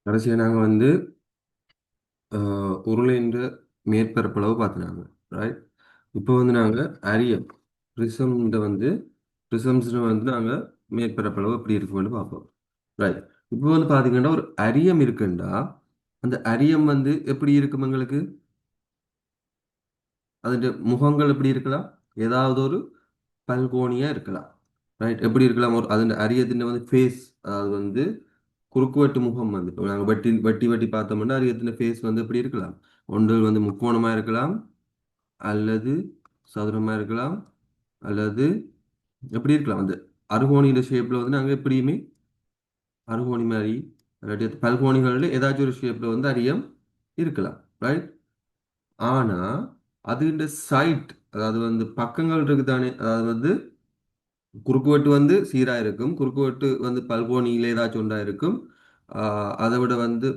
கடைசியாக நாங்கள் வந்து உருளைன்ற மேற்பரப்பளவு பார்த்துனாங்க. ரைட். இப்போ வந்து நாங்கள் அரியம் ப்ரிசம்ன்ற வந்து ப்ரிசம்ஸ்ல வந்து நாங்கள் மேற்பரப்பளவு எப்படி இருக்குன்னு பார்ப்போம். ரைட். இப்போ வந்து பார்த்தீங்கன்னா ஒரு அரியம் இருக்குண்டா அந்த அரியம் வந்து எப்படி இருக்கும் எங்களுக்கு? அதோட முகங்கள் எப்படி இருக்கலாம்? ஏதாவது ஒரு பல்கோணியா இருக்கலாம். ரைட். எப்படி இருக்கலாம்? ஒரு அதன் அரியத்தின் வந்து ஃபேஸ், அதாவது வந்து குறுக்குவெட்டு முகம் வந்து இப்போ நாங்கள் வட்டி வட்டி வட்டி பார்த்தோம்னா அரியத்தின் ஃபேஸ் வந்து எப்படி இருக்கலாம்? ஒன்று வந்து முக்கோணமா இருக்கலாம், அல்லது சதுரமா இருக்கலாம், அல்லது எப்படி இருக்கலாம் அந்த அறுகோணியில ஷேப்ல வந்து நாங்கள் எப்படியுமே அறுகோணி மாதிரி இல்லாட்டி பல்கோணிகளில் ஏதாச்சும் ஒரு ஷேப்ல வந்து அரியம் இருக்கலாம். ரைட். ஆனா அதுண்ட சைட், அதாவது வந்து பக்கங்கள் இருக்குதானே, அதாவது வந்து குறுக்குவெட்டு வந்து சீரா இருக்கும், குறுக்குவெட்டு வந்து பல்கோணியில ஏதாச்சும் ஒன்றா இருக்கும். அதை விட வந்து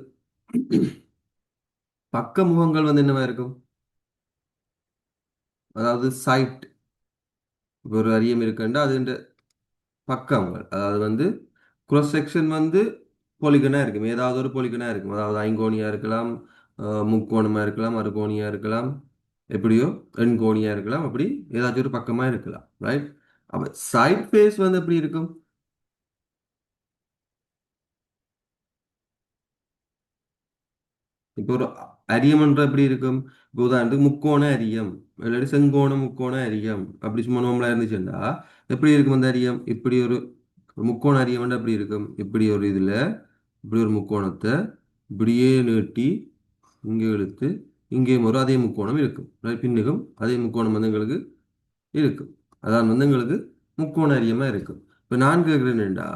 பக்க முகங்கள் வந்து என்னவா இருக்கும்? அதாவது சைட். ஒரு அரியம் இருக்குன்னா அது பக்கங்கள், அதாவது வந்து cross செக்ஷன் வந்து பொலிகனா இருக்கும், ஏதாவது ஒரு பொலிகனா இருக்கும். அதாவது ஐங்கோணியா இருக்கலாம், முக்கோணமா இருக்கலாம், அறுகோணியா இருக்கலாம், எப்படியோ எண்கோணியா இருக்கலாம், அப்படி ஏதாச்சும் ஒரு பக்கமா இருக்கலாம். ரைட். அப்ப சைட் ஃபேஸ் வந்து எப்படி இருக்கும்? இப்போ ஒரு அரியம்ன்ற எப்படி இருக்கும்? இப்போ உதாரணத்துக்கு முக்கோண அரியம், இல்லாட்டி செங்கோண முக்கோண அரியம் அப்படி சும்மா நார்மலா இருந்துச்சுன்னா எப்படி இருக்கும் அந்த அரியம்? இப்படி ஒரு முக்கோண அரியம் வந்து எப்படி இருக்கும்? இப்படி ஒரு இதுல இப்படி ஒரு முக்கோணத்தை இப்படியே நீட்டி இங்கே இழுத்து இங்கேயும் ஒரு அதே முக்கோணம் இருக்கும். பின்னுக்கும் அதே முக்கோணம் வந்து எங்களுக்கு இருக்கும். அதான் வந்து எங்களுக்கு முக்கோண அரியமா இருக்கும். இப்போ நான் கேட்குறேன்டா,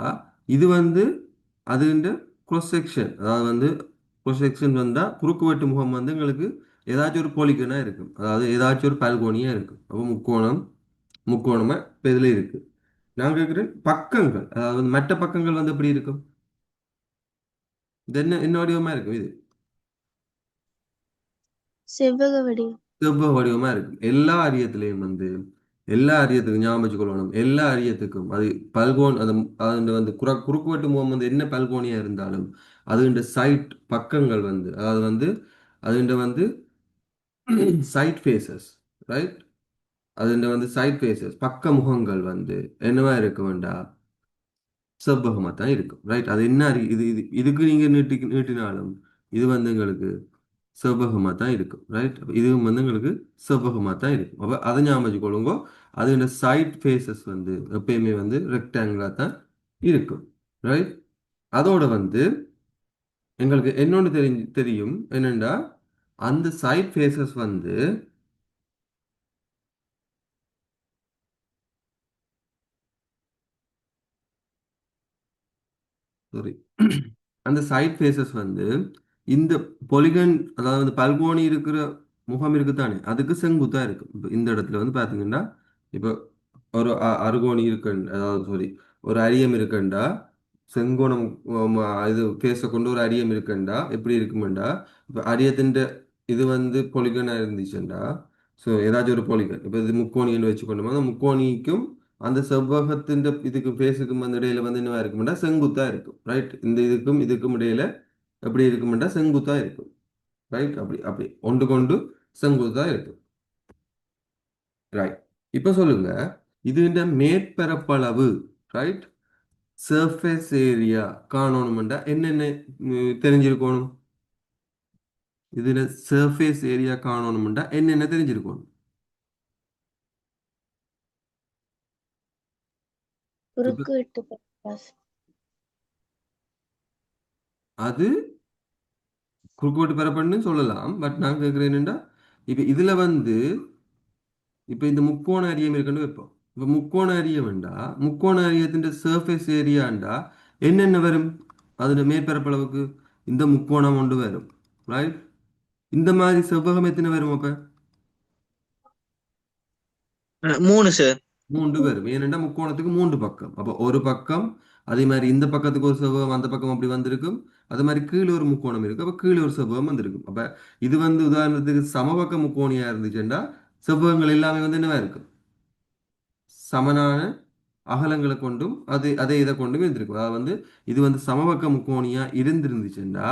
இது வந்து அதுன்ற cross செக்ஷன், அதாவது வந்து cross செக்ஷன் வந்தால் குறுக்குவெட்டு முகம் வந்து எங்களுக்கு ஏதாச்சும் ஒரு போலிகனா இருக்கும், அதாவது ஏதாச்சும் ஒரு பல்கோணியா இருக்கும். அப்போ முக்கோணம் முக்கோணமா இப்போ இதில் இருக்கு. நான் கேட்குறேன் பக்கங்கள், அதாவது வந்து மற்ற பக்கங்கள் வந்து எப்படி இருக்கும்? இது என்ன வடிவமா இருக்கும்? இது செவ்வக வடிவம். செவ்வக வடிவமா இருக்கும். எல்லா அரியத்திலையும் வந்து எல்லா அரியத்துக்கும் ஞாபகம் வச்சுக்கொள்ளணும். எல்லா அரியத்துக்கும் அது பல்கோன் அது அது வந்து குறுக்குவெட்டு முகம் வந்து என்ன பல்கோணியா இருந்தாலும் அதுண்ட சைட் பக்கங்கள் வந்து, அதாவது வந்து அதுண்ட வந்து சைட் ஃபேஸஸ். ரைட். அதுண்ட வந்து சைட் ஃபேஸஸ் பக்க முகங்கள் வந்து என்னவா இருக்க வேண்டாம்? செவ்வகமாக தான் இருக்கும். ரைட். அது என்ன இதுக்கு நீங்க நீட்டினாலும் இது வந்து எங்களுக்கு செவ்வகமாக தான் இருக்கும். ரைட். இதுவும் வந்து எங்களுக்கு செவ்வகமாக தான் இருக்கும். அப்போ அதை ஞாபகம் வச்சுக்கொள்ளுங்க. அதோட சைட் ஃபேஸஸ் வந்து எப்பயுமே வந்து ரெக்டாங்கிளாக தான் இருக்கும். ரைட். அதோட வந்து எங்களுக்கு இன்னொன்று தெரியும் என்னென்னா, அந்த சைட் ஃபேஸஸ் வந்து சாரி அந்த சைட் ஃபேஸஸ் வந்து இந்த பொலிகன், அதாவது பல்கோணி இருக்கிற முகம் இருக்குதானே அதுக்கு செங்குத்தா இருக்கும். இப்போ இந்த இடத்துல வந்து பார்த்தீங்கன்னா, இப்போ ஒரு அறுகோணி இருக்கு, அதாவது சாரி ஒரு அரியம் இருக்குண்டா, செங்கோணம் இது ஃபேஸை கொண்டு ஒரு அரியம் இருக்குண்டா எப்படி இருக்குமெண்டா, இப்போ அரியத்தின் இது வந்து பொலிகனா இருந்துச்சுண்டா, ஸோ ஏதாச்சும் ஒரு பொலிகன் இப்போ இது முக்கோணின்னு வச்சுக்கொண்டோம், அந்த முக்கோணிக்கும் அந்த செவ்வகத்தின் இதுக்கு ஃபேஸுக்கும் அந்த இடையில வந்து என்ன இருக்குமெண்டா செங்குத்தா இருக்கும். ரைட். இந்த இதுக்கும் இடையில எப்படி இருக்குமெண்டா செங்குத்தா இருக்கும். ரைட். அப்படி அப்படி ஒன்று கொண்டு செங்குத்தா இருக்கும். ரைட். இப்போ சொல்லுங்க, இது இந்த மேற்பரப்பளவு. ரைட். சர்ஃபேஸ் ஏரியா காணணுமெண்டா என்னென்ன தெரிஞ்சிருக்கணும்? இதுல சர்ஃபேஸ் ஏரியா காணணுமெண்டா என்னென்ன தெரிஞ்சிருக்கணும்? இப்போ குறுக்கு வெட்டு பரப்பாஸ். அது குறுக்குவெட்டு பரப்புன்னு சொல்லலாம். பட் நான் கேட்குறேன் என்னென்னா, இப்போ இதுல வந்து இப்போ இந்த முக்கோண அரியம் இருக்குன்னு வைப்போம். இப்போ முக்கோண அரியம் வேண்டா, முக்கோண அரியத்தின் சர்ஃபேஸ் ஏரியாண்டா என்னென்ன வரும்? அதோட மேற்பரப்பளவுக்கு இந்த முக்கோணம் ஒன்று வரும். ரைட். இந்த மாதிரி செவ்வகம் எத்தனை வரும் அப்ப? மூணு சார். மூன்று வரும். ஏனென்றா முக்கோணத்துக்கு மூன்று பக்கம். அப்போ ஒரு பக்கம், அதே மாதிரி இந்த பக்கத்துக்கு ஒரு செவ்வகம் அந்த பக்கம் அப்படி வந்திருக்கும். அது மாதிரி கீழே ஒரு முக்கோணம் இருக்கு, அப்போ கீழே ஒரு செவ்வகம் வந்திருக்கும். அப்ப இது வந்து உதாரணத்துக்கு சமபக்க முக்கோணியா இருந்துச்சுன்னா செவ்வகங்கள் எல்லாமே வந்து என்னவா இருக்கும்? சமனான அகலங்களை கொண்டும் அதே இதை கொண்டும் இருந்திருக்கும். அதாவது வந்து இது வந்து சமபக்க முக்கோணியா இருந்திருந்துச்சுன்னா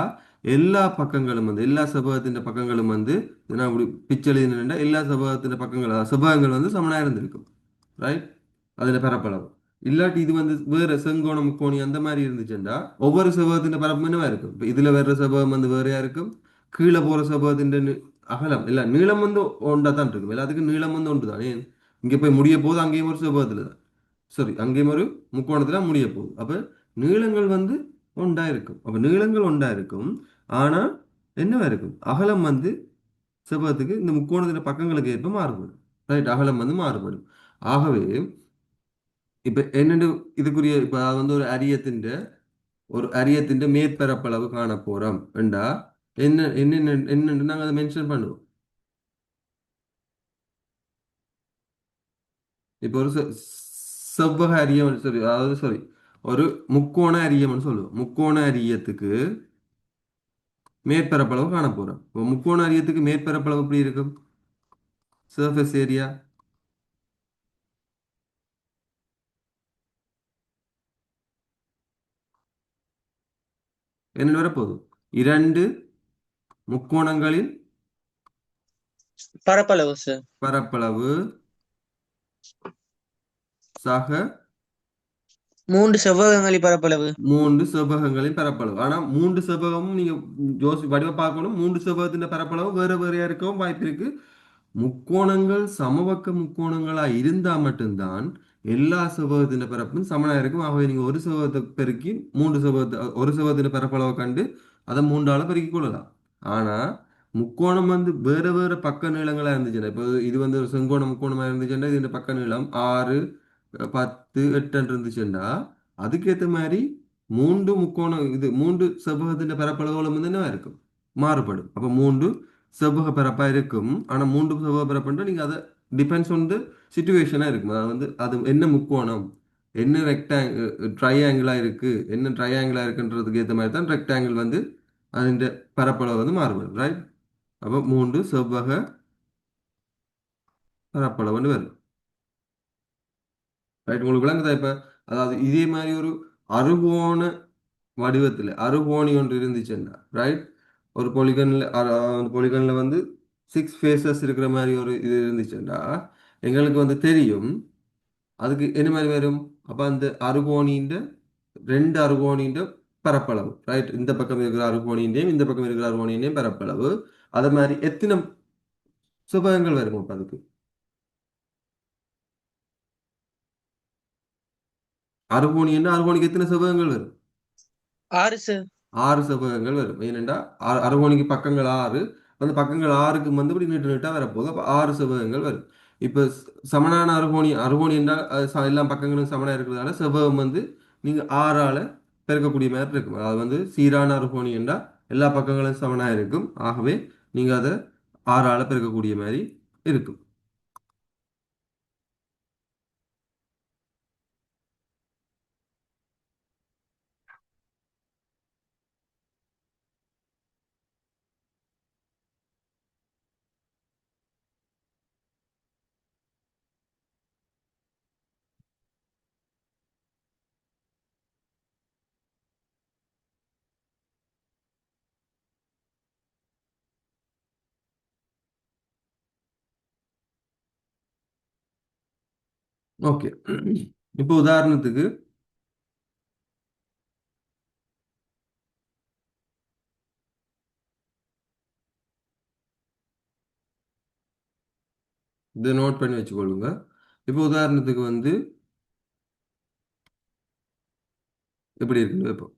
எல்லா பக்கங்களும் வந்து எல்லா செவ்வகத்தின் பக்கங்களும் வந்து நான் இப்படி பிச்சை எழுதினா எல்லா செவ்வகத்தின் பக்கங்கள் அதாவது செவ்வகங்கள் வந்து சமனா இருந்திருக்கும். ரைட். அதுல பரப்பளவு இல்லாட்டி இது வந்து வேற செங்கோண முக்கோணி அந்த மாதிரி இருந்துச்சுன்னா ஒவ்வொரு செவ்வகத்தின் பரப்பு என்னவா இருக்கும். இப்ப இதுல வர்ற செவ்வகம் வந்து வேறையா இருக்கும். கீழே போற செவ்வகத்தின் அகலம் இல்ல நீளம் வந்து ஒன்றா தான் இருக்கும். எல்லாத்துக்கும் நீளம் வந்து ஒன்று தான். ஏன் இங்க போய் முடிய போகுது அங்கேயும் ஒரு செவ்வகத்துல தான். சரி அங்கேயும் ஒரு முக்கோணத்துல முடிய போகுது. அப்ப நீளங்கள் வந்து ஒன்றா இருக்கும். அப்ப நீளங்கள் ஒன்றா இருக்கும். ஆனா என்னவா இருக்கும் அகலம் வந்து செவ்வகத்துக்கு இந்த முக்கோணத்தின் பக்கங்களுக்கு ஏற்ப மாறுபடும். ரைட். அகலம் வந்து மாறுபடும். ஆகவே இப்ப என்னென்று இதுக்குரிய இப்ப அது வந்து ஒரு அரியத்தின் மேற்பரப்பளவு காண போறோம் என்றா என்னென்னு நாங்க அதை மென்ஷன் பண்ணுவோம். இப்போ ஒரு செவ்வக அரியம் சரி அதாவது சரி ஒரு முக்கோண அரியம்னு சொல்லுவோம். முக்கோண அரியத்துக்கு மேற்பரப்பளவு காண போறோம். இப்போ முக்கோண அரியத்துக்கு மேற்பரப்பளவு எப்படி இருக்கும்? சர்ஃபேஸ் ஏரியா என்ன வரப்போகுது? இரண்டு முக்கோணங்களின் பரப்பளவு சார். பரப்பளவு சக மூன்று செவ்வகங்களின் பரப்பளவு. மூன்று செவ்வகங்களின் பரப்பளவு. ஆனா மூன்று செவ்வகமும் நீங்க வடிவ பார்க்கணும். மூன்று செவ்வகத்தின் பரப்பளவு வேற வேறையா இருக்கவும் வாய்ப்பு இருக்கு. முக்கோணங்கள் சமபக்க முக்கோணங்களா இருந்தா மட்டும்தான் எல்லா செவ்வகத்தின் பரப்பும் சமனா இருக்கும். ஆகவே நீங்க ஒரு செவ்வகத்தை பெருக்கி மூன்று செவ்வகத்தை ஒரு செவ்வகத்தின் பரப்பளவை கண்டு அதை மூன்றால பெருக்கிக் கொள்ளலாம். ஆனா முக்கோணம் வந்து வேற வேற பக்க நீளங்களா இருந்துச்சுன்னா இப்போ இது வந்து ஒரு செங்கோண முக்கோணமா இருந்துச்சுன்னா இது பக்க நீளம் 6 10 8 இருந்துச்சுன்னா அதுக்கேற்ற மாதிரி மூன்று முக்கோணம் இது மூன்று செவ்வகத்தின் பரப்பளவுகளும் வந்து என்ன இருக்கும் மாறுபடும். அப்ப மூன்று செவ்வக பரப்பா இருக்கும். ஆனா மூன்று செவ்வக பரப்புன்ற நீங்க அதை டிபெண்ட்ஸ் ஆன் த சிச்சுவேஷனா இருக்கும். அதாவது வந்து அது என்ன முக்கோணம் என்ன ட்ரையாங்கிளா இருக்கு என்ன ட்ரையாங்கிளா இருக்குன்றதுக்கு ஏற்ற மாதிரி தான் ரெக்டாங்கிள் வந்து அதிന്റെ பரப்பளவு வந்து மாறுபடும். ரைட். அப்போ மூன்று செவ்வக பரப்பளவுன்னு வரும். ரைட். உங்களுக்கு விளங்குதா இப்ப? அதாவது இதே மாதிரி ஒரு அறுகோண வடிவத்தில் அறுகோணி ஒன்று இருந்துச்சுன்னா ரைட். ஒரு பொலிகன்ல பொலிகன்ல வந்து 6 ஃபேஸஸ் இருக்கிற மாதிரி ஒரு இது இருந்துச்சுன்னா எங்களுக்கு வந்து தெரியும் அதுக்கு என்ன மாதிரி வரும். அப்ப அந்த அறுகோணின்ற ரெண்டு அறுகோணின்ற பரப்பளவு ரைட். இந்த பக்கம் இருக்கிற அறுகோணின்றையும் இந்த பக்கம் இருக்கிற அறுகோணின்றையும் பரப்பளவு அது மாதிரி எத்தனை சுபகங்கள் வரும். அப்ப அதுக்கு அறுகோணி என்ன அறுகோணிக்கு எத்தனை சுபகங்கள் வரும்? 6 சார். 6 செவ்வகங்கள் வரும். ஏனென்றா அறுகோணிக்கு பக்கங்கள் 6. அந்த பக்கங்கள் 6க்கு மந்தபடி நீட்டு நீட்டா வரப்போகுது. அப்போ 6 செவ்வகங்கள் வரும். இப்போ சமனான அறுகோணி அறுகோணி என்றால் அது எல்லா பக்கங்களும் சமனா இருக்கிறதால செவ்வகம் வந்து நீங்க 6ஆல பெருக்கக்கூடிய மாதிரி இருக்கும். அதாவது வந்து சீரான அறுகோணி என்றால் எல்லா பக்கங்களும் சமனா இருக்கும். ஆகவே நீங்க அதை 6ஆல பெருக்கக்கூடிய மாதிரி இருக்கும். ஓகே. இப்போ உதாரணத்துக்கு இதை நோட் பண்ணி வச்சுக்கொள்ளுங்க. இப்போ உதாரணத்துக்கு வந்து எப்படி இருக்குன்னு இப்போ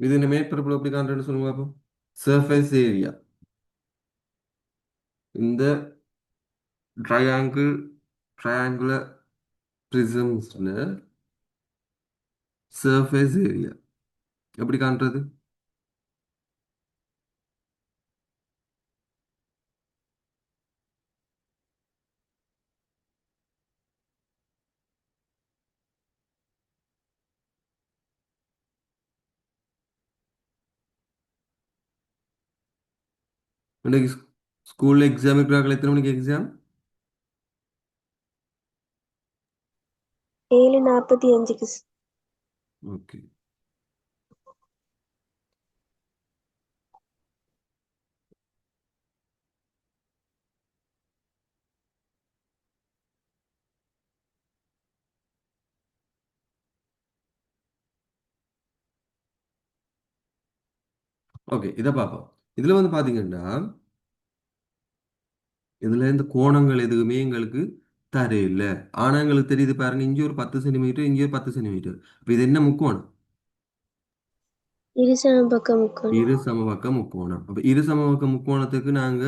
இது என்ன மேற்பரப்புல எப்படி காண்றேன்னு சொல்லுங்க பார்ப்போம். சர்ஃபேஸ் ஏரியா இந்த ட்ரையாங்கிள் ட்ரையாங்குலர் பிரிசம்ஸ்ல சர்ஃபேஸ் ஏரியா எப்படி காண்றது? இன்னைக்கு ஸ்கூல்ல எக்ஸாம் இருக்கிறார்கள். எத்தனை மணிக்கு எக்ஸாம்? 7:45க்கு. ஓகே. ஓகே, இதை பார்ப்போம். இதுல வந்து பாத்தீங்கன்னா இதுல இந்த கோணங்கள் எதுவுமே எங்களுக்கு தரையில்லை. ஆனா எங்களுக்கு தெரியுது பாருங்க, இங்கே ஒரு 10 சென்டிமீட்டர், இங்கே ஒரு 10 சென்டிமீட்டர். இப்போ இது என்ன முக்கோணம்? இரு சமபக்க முக்கோணம். இரு சமபக்க முக்கோணம். அப்ப இரு சமபக்க முக்கோணத்துக்கு நாங்க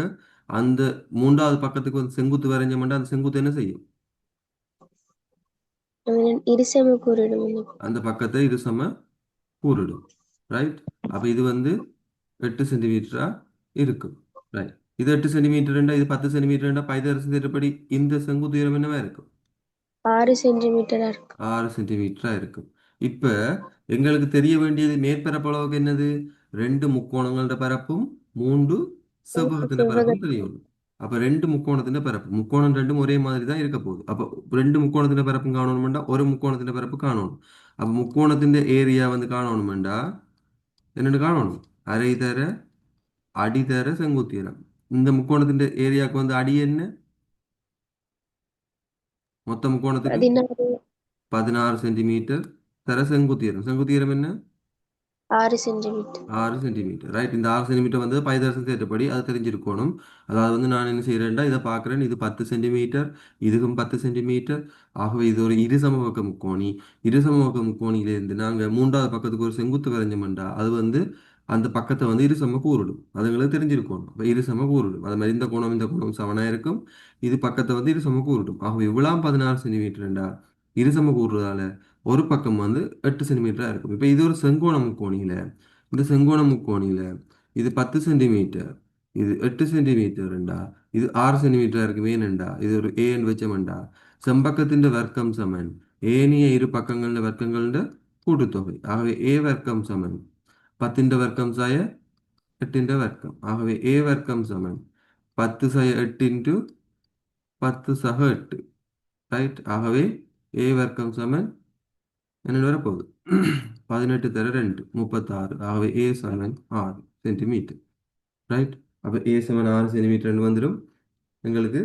அந்த மூன்றாவது பக்கத்துக்கு வந்து செங்குத்து வரைஞ்சோம்னா அந்த செங்குத்து என்ன செய்யும்? இரு சம கூறிடும். அந்த பக்கத்தை இரு சம கூறிடும். ரைட். அப்ப இது வந்து 8 சென்டிமீட்டரா இருக்கும். ரைட். இது 8 சென்டிமீட்டர், இது 10 சென்டிமீட்டர். பைதரசு இந்த செங்குத்து உயரம் என்னவா இருக்கும்? 6 சென்டிமீட்டரா இருக்கு. 6 சென்டிமீட்டரா இருக்கும். இப்ப எங்களுக்கு தெரிய வேண்டியது மேற்பரப்பளவுக்கு என்னது? 2 முக்கோணங்களோட பரப்பும் 3 செவ்வகத்தின் பரப்பும் செவ்வகத்தில் தெரியணும். அப்ப 2 முக்கோணத்தின் பரப்பு, முக்கோணம் ரெண்டும் ஒரே மாதிரி தான் இருக்க போகுது. அப்ப 2 முக்கோணத்தின் பரப்பும் காணணும்டா, ஒரு முக்கோணத்தின் பரப்பு காணணும். அப்ப முக்கோணத்தின் ஏரியா வந்து காணணும்டா என்னென்னு காணணும்? அரை தர அடி தர செங்குத்தீரம். இந்த முக்கோணத்தின் ஏரியாவுக்கு வந்து அடி என்ன? மொத்த முக்கோணத்துக்கு 16 16 சென்டிமீட்டர். தர செங்குத்தீரம், செங்குத்தீரம் என்ன? 6 சென்டிமீட்டர். 6 சென்டிமீட்டர். ரைட். இந்த 6 சென்டிமீட்டர் வந்து பைதரசன் தேட்டப்படி அது தெரிஞ்சிருக்கணும். அதாவது வந்து நான் என்ன செய்யறேன்டா, இதை பார்க்குறேன். இது 10 சென்டிமீட்டர், இதுக்கும் 10 சென்டிமீட்டர். ஆகவே இது ஒரு இருசமபக்க முக்கோணி. இருசமபக்க முக்கோணியிலிருந்து நாங்கள் மூன்றாவது பக்கத்துக்கு ஒரு செங்குத்து வரைஞ்சோம்டா அது வந்து அந்த பக்கத்தை வந்து இருசம கூறிடும். அது எங்களுக்கு தெரிஞ்சிருக்கணும். அப்போ இருசம கூறிடும். அது மாதிரி இந்த கோணம் சமனா இருக்கும். இது பக்கத்தை வந்து இருசம கூறிடும். ஆகவே இவ்வளவு 16 சென்டிமீட்டர்டா இருசம கூறுறதால ஒரு பக்கம் வந்து 8 சென்டிமீட்டரா இருக்கும். இப்போ இது ஒரு செங்கோண முக்கோணியில இந்த செங்கோண முக்கோணியில இது 10 சென்டிமீட்டர், இது 8 சென்டிமீட்டர்ண்டா, இது 6 சென்டிமீட்டரா இருக்கு. ஏனண்டா இது ஒரு ஏன்னு வச்சோம்டா செம்பக்கத்தின் வர்க்கம் சமன் ஏனைய இரு பக்கங்களின் வர்க்கங்களின் கூட்டுத்தொகை. ஆகவே ஏ வர்க்கம் சமன் 10 வர்க்கம் சாய 8 வர்க்கம். ஆகவே ஏ வர்க்கம் சமன் 10 சாய 8 இன்டு 10 சக 8. ரைட். ஆகவே ஏ வர்க்கம் சமன் என்ன வரப்போகுது? 18 தர 2 36. ஆகவே ஏ சமன் 6 சென்டிமீட்டர். ரைட். அப்போ ஏ சமன் 6 சென்டிமீட்டர் வந்துடும். எங்களுக்கு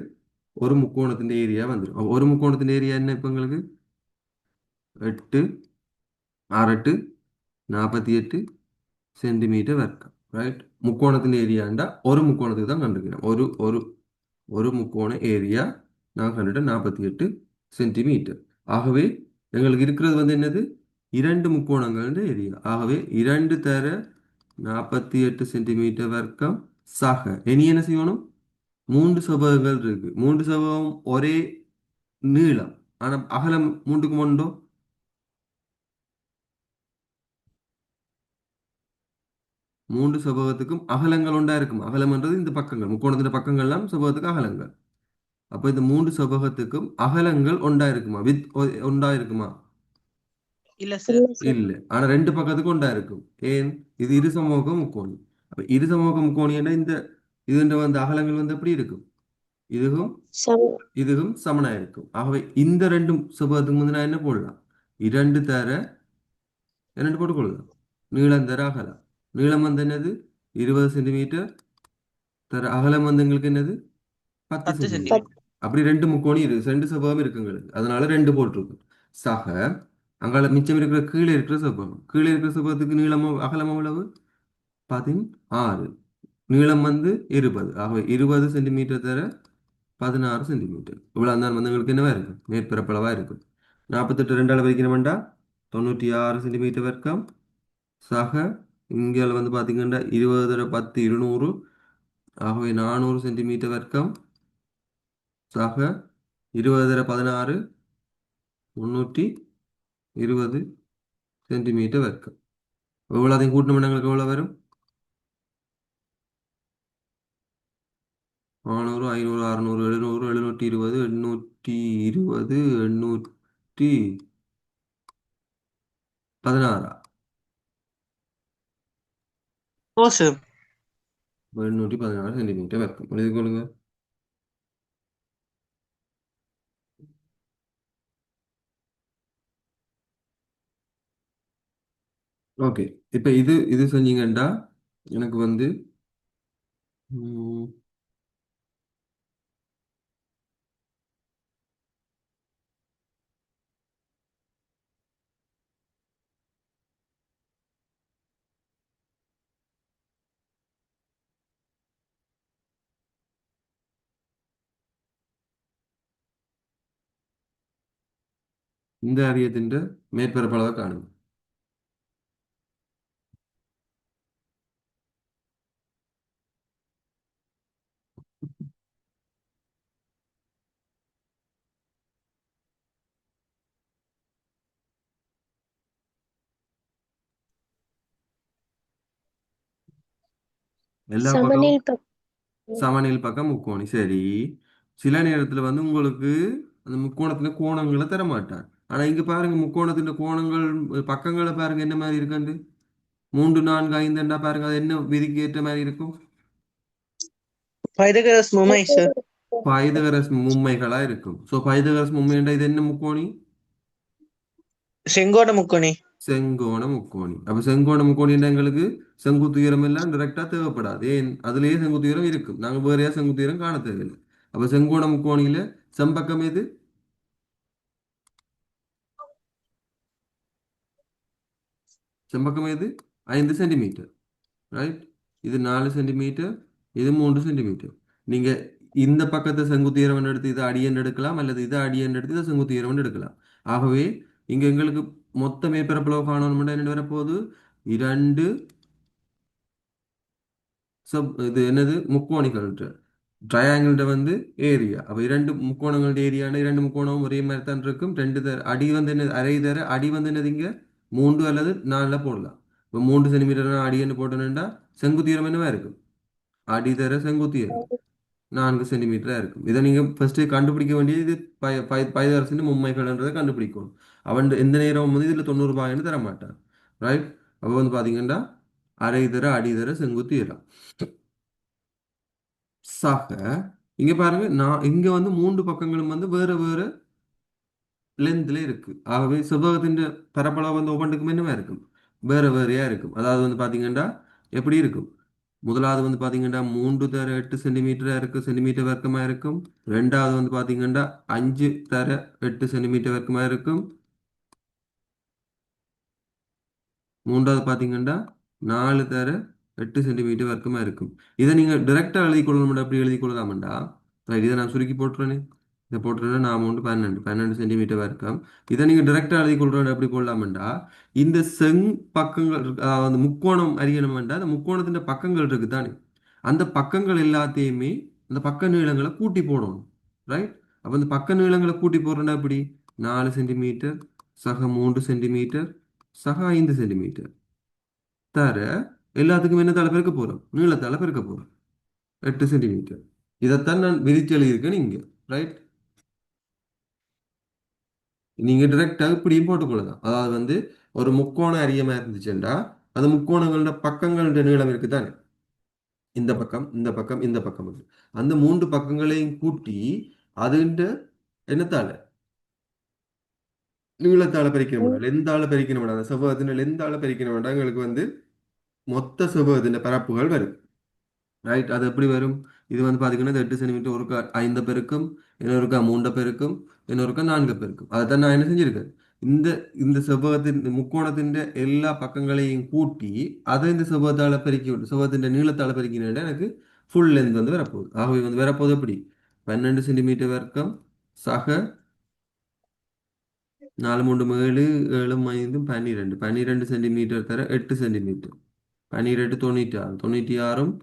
ஒரு முக்கோணத்தின் ஏரியா வந்துடும். ஒரு முக்கோணத்தின் ஏரியா என்ன? இப்போ எங்களுக்கு 8 6 8 48 சென்டிமீட்டர் வர்க்கம். ரைட். முக்கோணத்தின் ஏரியாண்டா ஒரு முக்கோணத்துக்கு தான் கண்டுக்கிறோம். ஒரு ஒரு ஒரு முக்கோண ஏரியா நான் கண்டுட்டேன் 48 சென்டிமீட்டர். ஆகவே எங்களுக்கு இருக்கிறது வந்து என்னது? 2 முக்கோணங்கள் ஏரியா. ஆகவே 2 தர 48 சென்டிமீட்டர் வர்க்கம் சக இனி என்ன செய்யணும்? 3 செவ்வகங்கள் இருக்கு. 3 செவ்வகம் ஒரே நீளம். ஆனா அகலம் 3க்கு உண்டோ? 3 செவ்வகத்துக்கும் அகலங்கள் உண்டா இருக்கும். அகலம்ன்றது இந்த பக்கங்கள், முக்கோணத்தின் பக்கங்கள்லாம் செவ்வகத்துக்கு அகலங்கள். அப்ப இந்த 3 செவ்வகத்துக்கும் அகலங்கள் உண்டா இருக்குமா? உண்டா இருக்குமா? இல்ல சார். இல்ல சார். இல்ல. ஆனா 2 பக்கத்துக்கும் உண்டா இருக்கும். ஏன்? இது இருசமூக முக்கோணி. அப்ப இருசமூக முக்கோணின்னா இந்த இதுன்ற வந்து அகலங்கள் வந்து எப்படி இருக்கும்? இதுவும் சம இதுவும் சமனா இருக்கும். ஆகவே இந்த 2 செவ்வகத்துக்கு வந்து நான் என்ன போடலாம்? 2 தர 2 போட்டுக்கொள்ளலாம். நீளம் தர அகலம். நீளம் வந்து என்னது? 20 சென்டிமீட்டர். தர அகலம் வந்து எங்களுக்கு என்னது? 10 10 சென்டிமீட்டர். சென்டிமீட்டர். அப்படி 2 முக்கோணி இருக்கு. 2 செவ்வகம் இருக்குங்களுக்கு. அதனால 2 போட்டிருக்கு. சக அங்கால மிச்சம் இருக்கிற கீழே இருக்கிற செவ்வகம். கீழே இருக்கிற செவ்வகத்துக்கு நீளமோ அகலம் எவ்வளவு? 16. நீளம் வந்து 20. ஆகவே 20 சென்டிமீட்டர் தர 16 சென்டிமீட்டர். இவ்வளவு தான் வந்து எங்களுக்கு என்னவா இருக்கு? மேற்பரப்பளவா இருக்கு. 48 2ஆல் வரைக்கணும்டா 96 சென்டிமீட்டர் வர்க்கம் சக இங்கே வந்து பார்த்தீங்கன்னா 20 10 200. ஆகவே 400 சென்டிமீட்டர் வர்க்கம் சக 20 16 320 சென்டிமீட்டர் வர்க்கம். எவ்வளோ அதையும் கூட்டணும் எங்களுக்கு எவ்வளோ வரும்? 400 500 600 720 820 816. ஓ சார். 816 சென்டிமீட்டர் வர்க்கம் எழுதி கொள்ளுங்க. ஓகே, இப்போ இது இது செஞ்சீங்கன்னா எனக்கு வந்து ம், இந்த அரியத்தின் மேற்பரப்பளவை காணுங்க. எல்லா பக்கம் சமநில் பக்கம். சமநில் பக்கம் முக்கோணி சரி. சில நேரத்தில் வந்து உங்களுக்கு அந்த முக்கோணத்துல கோணங்களை தர மாட்டான். ஆனா இங்க பாருங்க முக்கோணத்தின் கோணங்கள் பக்கங்களை பாருங்க என்ன மாதிரி இருக்குண்டு. 3 4 5 பாருங்க அது என்ன விதிக்கு ஏற்ற மாதிரி இருக்கும். பைதகரஸ் மும்மை சார். பைதகரஸ் மும்மைகளா இருக்கும். ஸோ பைதகரஸ் மும்மைண்டா இது என்ன முக்கோணி? செங்கோட முக்கோணி. செங்கோண முக்கோணி. அப்ப செங்கோண முக்கோணின்னா எங்களுக்கு செங்குத்து உயரம் எல்லாம் டைரக்டா தேவைப்படாது. ஏன் அதுலயே செங்குத்து உயரம் இருக்கும். நாங்க வேறையா செங்குத்து உயரம் காண தேவையில்லை. அப்ப செங்கோண முக்கோணியில செம்பக்கம் எது? செம்பக்கம் எது? 5 சென்டிமீட்டர். ரைட். இது 4 சென்டிமீட்டர், இது 3 சென்டிமீட்டர். நீங்க இந்த பக்கத்தை செங்குத்து உயரம் எடுத்து இதை அடியன் எடுக்கலாம், அல்லது இதை அடியன் எடுத்து இதை செங்குத்து உயரம் எடுக்கலாம். ஆகவே இங்க எங்களுக்கு மொத்த மேற்பரப்பளவு காணணும்னா என்ன வரப்போகுது? 2 இது என்னது முக்கோணிகள் ட்ரையாங்கிள்ட வந்து ஏரியா. அப்ப இரண்டு முக்கோணங்களோட ஏரியானா இரண்டு முக்கோணமும் ஒரே மாதிரி தான் இருக்கும். அடி வந்து என்ன அரை தர அடி வந்து என்னது இங்க 3 அல்லது 4 போடலாம். இப்போ 3 சென்டிமீட்டர் அடின்னு போட்டோம்னா செங்குத்தீரம் என்னவா இருக்கும்? அடிதர செங்குத்தீரம் 4 சென்டிமீட்டரா இருக்கும். இதை நீங்க ஃபர்ஸ்ட் கண்டுபிடிக்க வேண்டியது இது பைதரசின் மும்மைகள்ன்றதை கண்டுபிடிக்கணும். அவன் எந்த நேரம் வந்து இதுல 90 பாகன்னு தர மாட்டான். ரைட். அப்போ வந்து பாத்தீங்கன்னா அரை தர அடிதர செங்குத்தீரம் சக இங்க பாருங்க நான் இங்க வந்து 3 பக்கங்களும் வந்து வேற வேற லென்த்ல இருக்கு. ஆகவே செவ்வகத்தின் பரப்பளவு வந்து ஒவ்வொன்றுக்கும் என்னவா இருக்கும்? வேற வேறையா இருக்கும். அதாவது வந்து பாத்தீங்கன்னா எப்படி இருக்கும்? முதலாவது வந்து பாத்தீங்கன்னா 3 தர 8 சென்டிமீட்டரா இருக்கு, சென்டிமீட்டர் வர்க்கமா இருக்கும். ரெண்டாவது வந்து பாத்தீங்கன்னா 5 தர 8 சென்டிமீட்டர் வர்க்கமா இருக்கும். மூன்றாவது பார்த்தீங்கன்னா 4 தர 8 சென்டிமீட்டர் வர்க்கமா இருக்கும். இதை நீங்க டைரக்டா எழுதி கொள்ளணும். அப்படி எழுதி கொள்ளலாம்டா. ரைட். இதை நான் சுருக்கி போட்டுறேனே. இதை போட்டுறேன்னா நான் வந்து 12 சென்டிமீட்டர் வர்க்கம். இதை நீங்க டைரக்டா எழுதி கொள்றேன் எப்படி கொள்ளலாம்டா? இந்த செங் பக்கங்கள் அந்த முக்கோணம் அறியணும்டா. அந்த முக்கோணத்தின் பக்கங்கள் இருக்கு தானே, அந்த பக்கங்கள் எல்லாத்தையுமே அந்த பக்க நீளங்களை கூட்டி போடணும். ரைட். அப்ப அந்த பக்க நீளங்களை கூட்டி போடுறேன்னா எப்படி? 4 சென்டிமீட்டர் சக 3 சென்டிமீட்டர் சக 5 சென்டிமீட்டர் தர எல்லாத்துக்கும் என்ன தலை பெருக்க போறோம்? நீளத்தால பெருக்க போறோம். 8 சென்டிமீட்டர். இதைத்தான் நான் விரிச்சு எழுதியிருக்கேன் இங்க. ரைட். நீங்க டிரெக்டா இப்படியும் போட்டுக்கொள்ளலாம். அதாவது வந்து ஒரு முக்கோண அரியமா இருந்துச்சுன்னா அந்த முக்கோணங்களோட பக்கங்களோட நீளம் இருக்குதானே, இந்த பக்கம் இந்த பக்கம் இந்த பக்கம் இருக்கு. அந்த 3 பக்கங்களையும் கூட்டி அதுன்ற என்னத்தால நீளத்தால பெருக்கணும், லெந்தால பெருக்கணும். அந்த செவ்வகத்தின் லெந்தால பெருக்கணும். எங்களுக்கு வந்து மொத்த செவ்வகத்தின் பரப்புகள் வரும். ரைட். அது எப்படி வரும்? இது வந்து பார்த்தீங்கன்னா இந்த 8 சென்டிமீட்டர் ஒருக்கா 5 பெருக்கும், இன்னொருக்கா 3 பெருக்கும், இன்னொருக்கா 4 பெருக்கும். அதைத்தான் நான் என்ன செஞ்சிருக்கேன்? இந்த இந்த செவ்வகத்தின் இந்த முக்கோணத்தின் எல்லா பக்கங்களையும் கூட்டி அதை இந்த செவ்வகத்தால பெருக்கி விட்டு செவ்வகத்தின் நீளத்தால பெருக்கினா எனக்கு ஃபுல் லென்த் வந்து வரப்போகுது. ஆகவே வந்து வரப்போகுது எப்படி? 12 சென்டிமீட்டர் வர்க்கம் சக 4 3 7 7 5 12 12 சென்டிமீட்டர் தர 8 சென்டிமீட்டர் 12 96 96ம்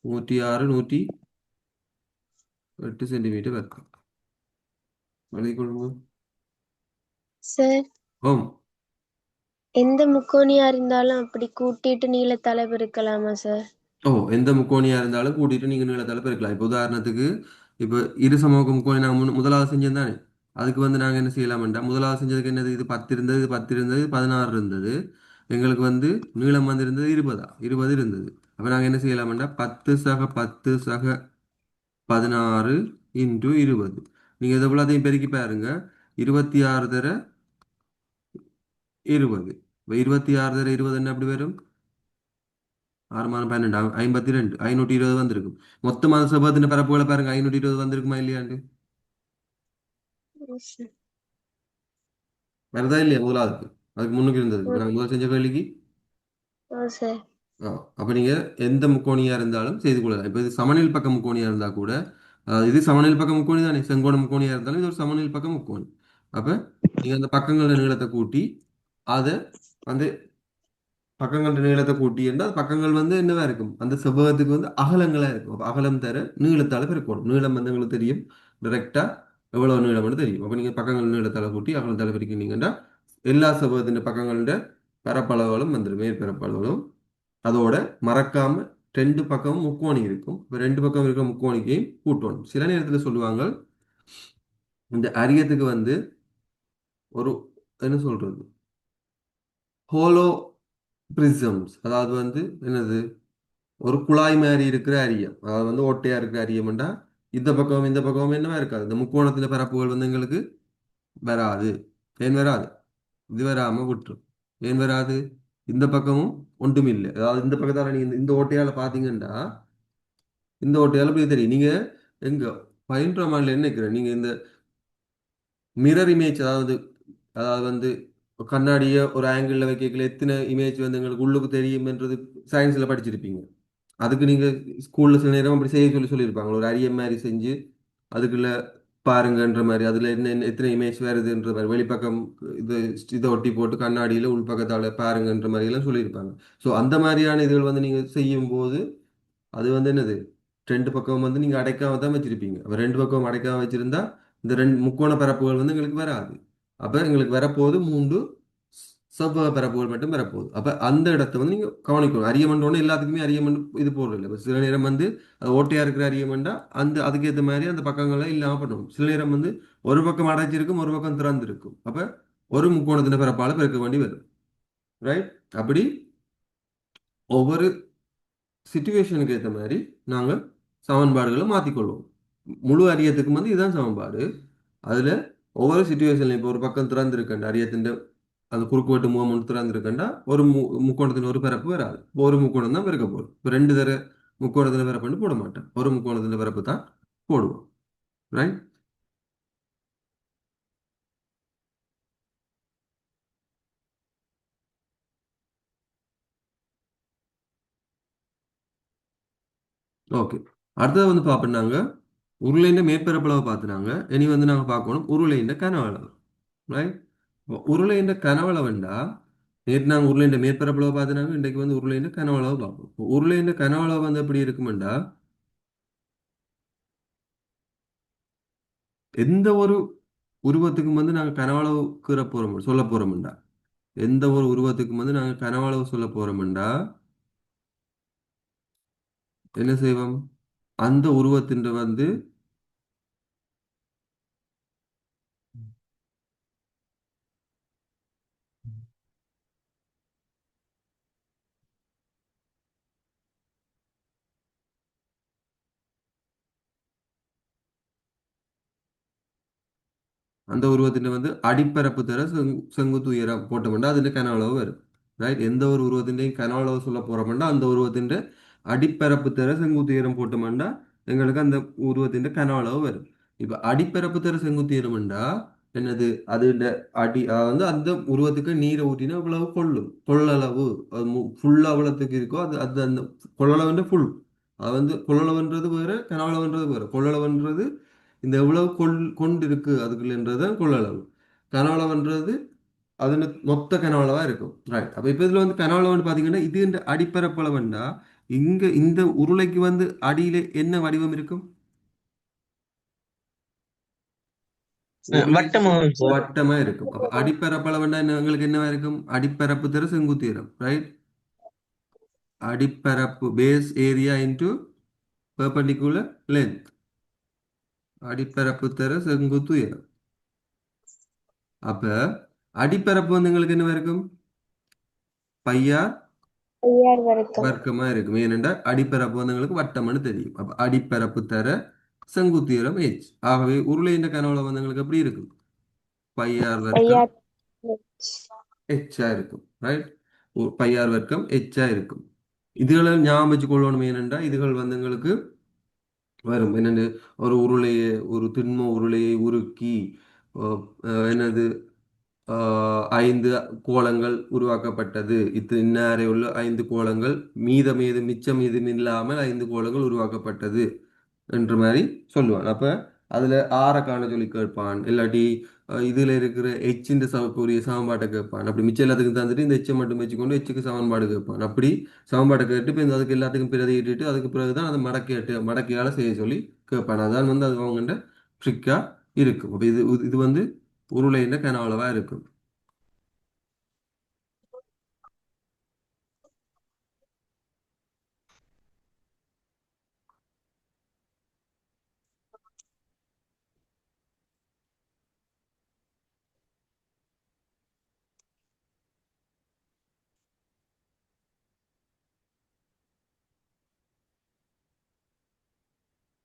106 108 சென்டிமீட்டர் இருக்கும். எழுதி கொள்ளுங்க. சார் ஓம். எந்த முக்கோணியா இருந்தாலும் அப்படி கூட்டிட்டு நீளத்தால பெருக்கலாமா சார்? ஓ, எந்த முக்கோணியா இருந்தாலும் கூட்டிட்டு நீங்க நீளத்தால பெருக்கலாம். இப்போ உதாரணத்துக்கு இப்போ இரு சமூக முக்கோணி நாங்கள் முதலாவது செஞ்சோம் தானே, அதுக்கு வந்து நாங்கள் என்ன செய்யலாம்டா, முதலாவது செஞ்சதுக்கு என்னது, இது 10 இருந்தது, இது 10 இருந்தது, இது 16 இருந்தது. எங்களுக்கு வந்து நீளம் வந்து இருந்தது 20 இருந்தது. அப்போ நாங்கள் என்ன செய்யலாம்டா, 10 சக 10 சக 16 இன்டு 20. நீங்கள் இதை எல்லாத்தையும் பெருக்கி பாருங்க. 26 தர 20. இப்போ 26 தர 20 என்ன அப்படி வரும்? 6 மாதம் 12 52 520 வந்திருக்கும். மொத்தமாக செவ்வகத்தின் பரப்புகளை பாருங்க, 520 வந்திருக்குமா இல்லையாண்டு? Yes, sir. வருதா இல்லையா முதலாவதுக்கு? அதுக்கு முன்னுக்கு இருந்தது இப்போ நாங்கள் முதல் செஞ்ச கேள்விக்கு. சார் அப்போ நீங்கள் எந்த முக்கோணியாக இருந்தாலும் செய்து கொள்ளலாம். இப்போ இது சமநில் பக்க முக்கோணியாக இருந்தால் கூட, இது சமநில் பக்க முக்கோணி தானே, செங்கோண முக்கோணியாக இருந்தாலும் இது ஒரு சமநில் பக்க முக்கோணி. அப்போ நீங்கள் அந்த பக்கங்களோட நீளத்தை கூட்டி அதை அந்த பக்கங்கள் நீளத்தை கூட்டி என்றால் பக்கங்கள் வந்து என்னவா இருக்கும், அந்த செவ்வகத்துக்கு வந்து அகலங்களா இருக்கும். அப்ப அகலம் தர நீளத்தால பெருக்கணும். நீளம் வந்து உங்களுக்கு தெரியும், டைரக்டா எவ்வளவு நீளம்னு தெரியும். அப்ப நீங்க பக்கங்கள் நீளத்தால கூட்டி அகலத்தால பெருக்கினீங்கன்னா எல்லா செவ்வகத்தின் பக்கங்களோட பரப்பளவுகளும் வந்துடும், மேற்பரப்பளவுகளும். அதோட மறக்காம ரெண்டு பக்கமும் முக்கோணி இருக்கும். இப்ப ரெண்டு பக்கம் இருக்கிற முக்கோணிக்கையும் கூட்டணும். சில நேரத்துல சொல்லுவாங்க இந்த அரியத்துக்கு வந்து ஒரு என்ன சொல்றது, ஹோலோ பிரிசம்ஸ், அதாவது வந்து என்னது, ஒரு குழாய் மாதிரி இருக்கிற அரியம், அதாவது வந்து ஓட்டையா இருக்கிற அரியம்டா இந்த பக்கம் இந்த பக்கம் என்னவா இருக்காது, இந்த முக்கோணத்துல பரப்புகள் வந்து எங்களுக்கு வராது. ஏன் வராது? இது வராம விட்டுரும். ஏன் வராது? இந்த பக்கமும் ஒன்றும் இல்லை. அதாவது இந்த பக்கத்தால நீங்க இந்த ஓட்டையால பாத்தீங்கன்னா, இந்த ஓட்டையால போய் தெரியும். நீங்க எங்க பயின்ற மாதிரி என்ன நினைக்கிறேன், நீங்க இந்த மிரர் இமேஜ், அதாவது அதாவது வந்து கண்ணாடிய ஒரு ஆங்கிள் வைக்கல எத்தனை இமேஜ் வந்து எங்களுக்கு உள்ளுக்கு தெரியும்ன்றது சயின்ஸ்ல படிச்சிருப்பீங்க. அதுக்கு நீங்க ஸ்கூல்ல சில நேரம் அப்படி செய்ய சொல்லியிருப்பாங்க. ஒரு அரிய மாதிரி செஞ்சு அதுக்குள்ள பாருங்கன்ற மாதிரி, அதுல எத்தனை இமேஜ் வருதுன்ற மாதிரி வெளிப்பக்கம் இது இதை ஒட்டி போட்டு கண்ணாடியில உள்பக்கத்தால பாருங்கன்ற மாதிரி எல்லாம் சொல்லியிருப்பாங்க. ஸோ அந்த மாதிரியான இதுகள் வந்து நீங்க செய்யும் போது அது வந்து என்னது, ரெண்டு பக்கம் வந்து நீங்க அடைக்காம தான் வச்சிருப்பீங்க. அப்ப ரெண்டு பக்கம் அடைக்காம வச்சிருந்தா இந்த ரெண்டு முக்கோண பரப்புகள் வந்து எங்களுக்கு வராது. அப்ப எங்களுக்கு வரப்போகுது மூன்று செவ்வக பரப்புகள் மட்டும் வரப்போகுது. அப்ப அந்த இடத்த வந்து நீங்க கவனிக்கணும். அரியமண்டோன்னு எல்லாத்துக்குமே அரியமண் இது போடுறது இல்லை. இப்ப சில நேரம் வந்து அது ஓட்டையா இருக்கிற அரியமண்டா அந்த அதுக்கேற்ற மாதிரி அந்த பக்கங்களை இல்லாம பண்ணுவோம். சில நேரம் வந்து ஒரு பக்கம் அடைச்சிருக்கும், ஒரு பக்கம் திறந்திருக்கும். அப்ப ஒரு முக்கோணத்தின பரப்பால பெருக்க வேண்டி வரும். ரைட்? அப்படி ஒவ்வொரு சிச்சுவேஷனுக்கு ஏற்ற மாதிரி நாங்கள் சமன்பாடுகளை மாற்றிக்கொள்வோம். முழு அரியத்துக்கு வந்து இதுதான் சமன்பாடு. அதில் ஒவ்வொரு சுச்சுவேஷன்லையும் இப்போ ஒரு பக்கம் திறந்திருக்கேன் அரியத்தின் அந்த குறுக்குவெட்டு முகம் ஒன்று திறந்திருக்கேன்டா ஒரு முக்கோணத்தின் ஒரு பரப்பு வராது. இப்போ ஒரு முக்கோணம் தான் பிறக்க போகுது. இப்போ ரெண்டு தர முக்கோணத்தின் பரப்புன்னு போட மாட்டேன், ஒரு முக்கோணத்தின் பரப்பு தான் போடுவோம். ரைட்? ஓகே. அடுத்தது வந்து பார்ப்போம்னாங்க உருளையின் மேற்பரப்பளவு பார்த்துனாங்க. இனி வந்து நாங்கள் பார்க்கணும் உருளையின் கனவளவு. ரைட்? உருளையின் கனவளவுண்டா நேற்று நாங்கள் உருளையின் மேற்பரப்பளவு பார்த்துனாங்க, இன்றைக்கு வந்து உருளையின் கனவளவு பார்ப்போம். இப்போ உருளையின் கனவளவு வந்து எப்படி இருக்குமெண்டா, எந்த ஒரு உருவத்துக்கும் வந்து நாங்கள் கனவளவு கூற போறோம் சொல்ல போறோம்டா, எந்த ஒரு உருவத்துக்கும் வந்து நாங்கள் கனவளவு சொல்ல போறோம்டா என்ன செய்வோம், அந்த உருவத்தின் வந்து அந்த உருவத்தின் வந்து அடிப்பரப்பு தர செங்குத்து உயரம் போட்டோம்னா அதுல கனவளவு வரும். ரைட்? எந்த ஒரு உருவத்தின்றையும் கனவளவு சொல்ல போறோம்னா அந்த உருவத்தின் அடிப்பரப்பு தர செங்குத்து உயரம் போட்டோம்னா எங்களுக்கு அந்த உருவத்தின் கனவளவு வரும். இப்ப அடிப்பரப்பு தர செங்குத்து உயரம்டா என்னது, அது இந்த அடி வந்து அந்த உருவத்துக்கு நீரை ஊற்றினா அவ்வளவு கொள்ளளவு, அது ஃபுல்லா அவ்வளவுக்கு இருக்கோ அது அது அந்த கொள்ளளவுன்ற ஃபுல். அது வந்து கொள்ளளவுன்றது வேற, கனவளவுன்றது வேற. கொள்ளளவுன்றது இந்த எவ்வளவு கொண்டிருக்கு அதுக்குள்ளன்றது கொள்ளளவு. கனவளவுன்றது அது மொத்த கனவளவா இருக்கும். ரைட். அப்ப இப்ப இதுல வந்து கனவளவுன்னு பாத்தீங்கன்னா இது இந்த அடிப்பரப்பளவுண்டா இங்க இந்த உருளைக்கு வந்து அடியில என்ன வடிவம் இருக்கும்? உருளை வட்டமாகும் சார். வட்டமா இருக்கும். அப்ப அடிப்பரப்பளவுண்டா என்ன உங்களுக்கு என்னவா இருக்கும்? அடிப்பரப்பு தர செங்குத்து உயரம். ரைட். அடிப்பரப்பு base area into perpendicular length. அடிப்பரப்பு தர செங்குத்து உயரம். அப்ப அடிப்பரப்பு வந்து உங்களுக்கு என்னவா இருக்கும்? பையார் ஐயார் வரைக்கும். வர்க்கமா இருக்கும். ஏனென்றால் அடிப்பரப்பு வந்து எங்களுக்கு வட்டம்னு தெரியும். அப்ப அடிப்பரப்பு தர செங்குத்தீரம் h. ஆகவே உருளையின் கனவுல வந்து எங்களுக்கு எப்படி இருக்கும்? பையார் வர்க்கம் ஐயார் h ஆ இருக்கும். ரைட். பையார் வர்க்கம் h ஆ இருக்கும். இதுகளை ஞாபகம் வச்சு கொள்ளணும். ஏனென்றா இதுகள் வந்து எங்களுக்கு வரும் என்னென்னு ஒரு உருளையை ஒரு திண்ம உருளையை உருக்கி என்னது 5 கோளங்கள் உருவாக்கப்பட்டது. இன்னாரை உள்ள 5 கோளங்கள் மீதம் ஏதும் மிச்சம் ஏதும் இல்லாமல் 5 கோளங்கள் உருவாக்கப்பட்டது என்ற மாதிரி சொல்லுவான். அப்ப அதுல ஆற காண சொல்லி கேட்பான். இல்லாட்டி இதுல இருக்கிற எச்சின் சமக்குரிய சமன்பாட்டை கேட்பான். அப்படி மிச்சம் எல்லாத்துக்கும் தந்துட்டு இந்த எச்சை மட்டும் வச்சுக்கொண்டு எச்சுக்கு சமன்பாடு கேட்பான். அப்படி சமன்பாட்டை கேட்டு இப்போ அதுக்கு எல்லாத்துக்கும் பிரதியிட்டு அதுக்கு பிறகுதான் அதை மடக்கையால செய்ய சொல்லி கேட்பான். அதான் வந்து அது அவங்கள்ட்ட ட்ரிக்கா இருக்கும். அப்ப இது இது வந்து உருளைன்ற கனவளவா இருக்கும்.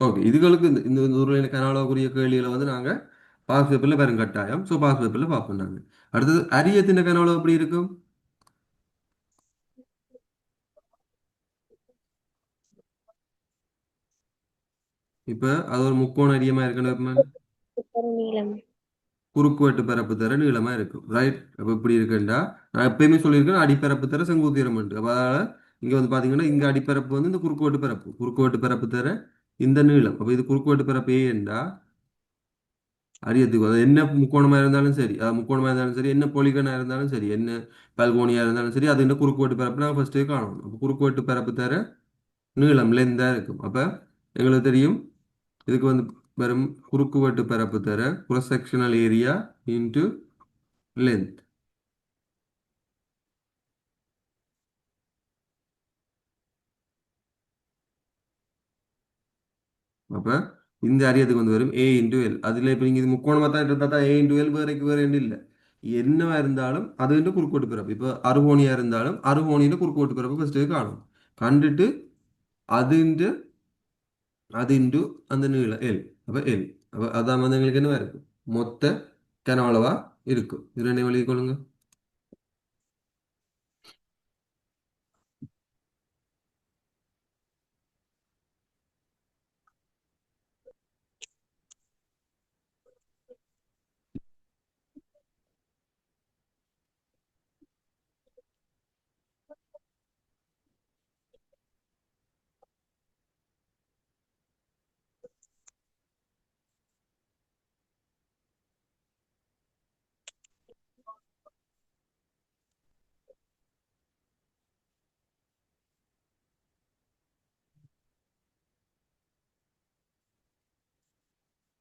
ஓகே, இதுகளுக்கு இந்த இந்த இந்த உருளையின் கனவளவுக்குரிய கேள்விகளை வந்து நாங்க பாஸ் பேப்பர்ல பெரும் கட்டாயம். ஸோ பாஸ் பேப்பர்ல பார்ப்போம் நாங்க. அடுத்தது அரியத்தின் கனவளவு எப்படி இருக்கும்? இப்ப அது ஒரு முக்கோண அரியமா இருக்கணும். நீளம். குறுக்குவெட்டு பரப்பு தர நீளமா இருக்கும். ரைட். அப்ப இப்படி இருக்குண்டா நான் எப்பயுமே சொல்லியிருக்கேன் அடிப்பரப்பு தர செங்குத்தீரம் உண்டு. அப்ப அதனால இங்க வந்து பாத்தீங்கன்னா இங்க அடிப்பரப்பு வந்து இந்த குறுக்குவெட்டு பரப்பு தர இந்த நீளம். அப்ப இது குறுக்குவெட்டு பரப்பு ஏண்டா அரியத்துக்கு அது என்ன முக்கோணமா இருந்தாலும் சரி, முக்கோணமா இருந்தாலும் சரி, என்ன பொலிகனா இருந்தாலும் சரி, என்ன பல்கோனியா இருந்தாலும் சரி, அது என்ன குறுக்குவெட்டு பரப்பு நாங்கள் ஃபர்ஸ்டே காணணும். அப்போ குறுக்குவெட்டு பரப்பு தர நீளம் லென்த்தா இருக்கும். அப்ப எங்களுக்கு தெரியும் இதுக்கு வந்து வெறும் குறுக்குவெட்டு பரப்பு தர cross sectional area into length. அப்ப இந்த அரியத்துக்கு வந்து வரும் ஏ இன்டு எல். அதுல இப்ப நீங்க இது முக்கோணமா தான் இருந்தா தான் ஏ இன்டு எல் வேறைக்கு வேற இல்லை. என்னவா இருந்தாலும் அது வந்து குறுக்கோட்டு பிறப்பு. இப்போ அறுகோணியா இருந்தாலும் அறுகோணியில குறுக்கோட்டு பிறப்பு ஃபர்ஸ்ட் காணும். கண்டுட்டு அது இன்டு அது இன்டு அந்த நீளம் எல். அப்ப எல். அப்ப அதான் வந்து எங்களுக்கு என்னவா இருக்கும்? மொத்த கனவளவா இருக்கும். இது ரெண்டையும் எழுதி கொள்ளுங்க.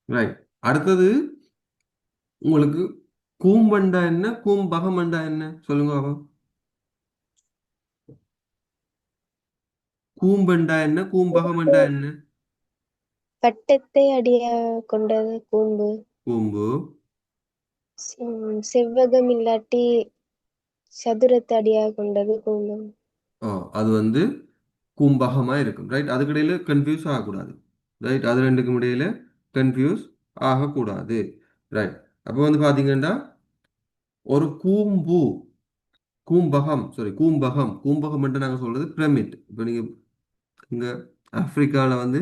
ரைட். அடுத்தது உங்களுக்கு கூம்பண்டா என்ன கூம்பகமண்டா என்ன சொல்லுங்க பாப்போம். கூம்பண்டா என்ன கூம்பகமண்டா என்ன? வட்டத்தை அடியாக கொண்டது கூம்பு. கூம்பு. செவ்வகம் இல்லாட்டி சதுரத்தை அடியாக கொண்டது கூம்பு. அது வந்து கூம்பகமா இருக்கும். ரைட். அதுக்கிடையில கன்ஃபியூஸ் ஆகக்கூடாது. ரைட். அது ரெண்டுக்கும் இடையில கன்ஃபியூஸ் ஆகக்கூடாது. ரைட். அப்போ வந்து பாத்தீங்கன்னா ஒரு கூம்பு கூம்பகம் மட்டும் நாங்கள் சொல்றது பிரமிட். இப்போ நீங்க இங்க ஆப்பிரிக்காவில் வந்து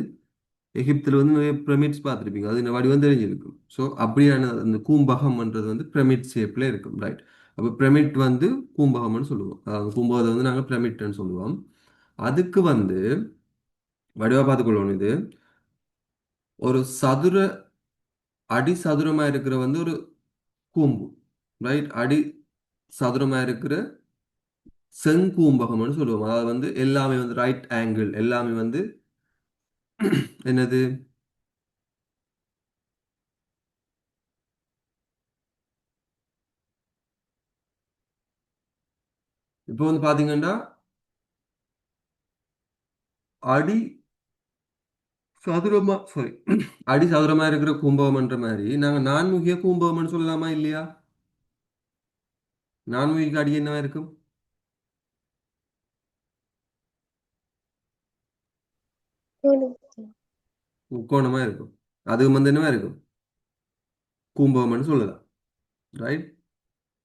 எகிப்தில் வந்து நிறைய பிரமிட்ஸ் பார்த்துருப்பீங்க. அது இந்த வடிவம் தெரிஞ்சிருக்கும். ஸோ அப்படியான அந்த கூம்பகம்ன்றது வந்து பிரமிட் ஷேப்ல இருக்கும். ரைட். அப்போ பிரமிட் வந்து கூம்பகம்னு சொல்லுவோம். அதாவது கூம்பகத்தை வந்து நாங்கள் பிரமிட்னு சொல்லுவோம். அதுக்கு வந்து வடிவா பார்த்துக்கொள்ளணும். இது ஒரு அடி சதுரமா இருக்கிற வந்து ஒரு கூம்பு. ரைட். சதுரமா இருக்கிற செங்கூம்பகம்னு சொல்லுவோம். அதாவது வந்து எல்லாமே வந்து ரைட் ஆங்கிள், எல்லாமே வந்து என்னது இப்போ வந்து பாத்தீங்கன்னா அடி சதுரமா சாரி அடி சதுரமா இருக்கிற கும்பகம்ன்ற மாதிரி நாங்க நான்முகிய கும்பகம்னு சொல்லலாமா இல்லையா? நான்முகிக்கு அடி என்னவா இருக்கும்? முக்கோணமா இருக்கும். அது வந்து என்னவா இருக்கும்? கூம்பகம்னு சொல்லலாம். ரைட்.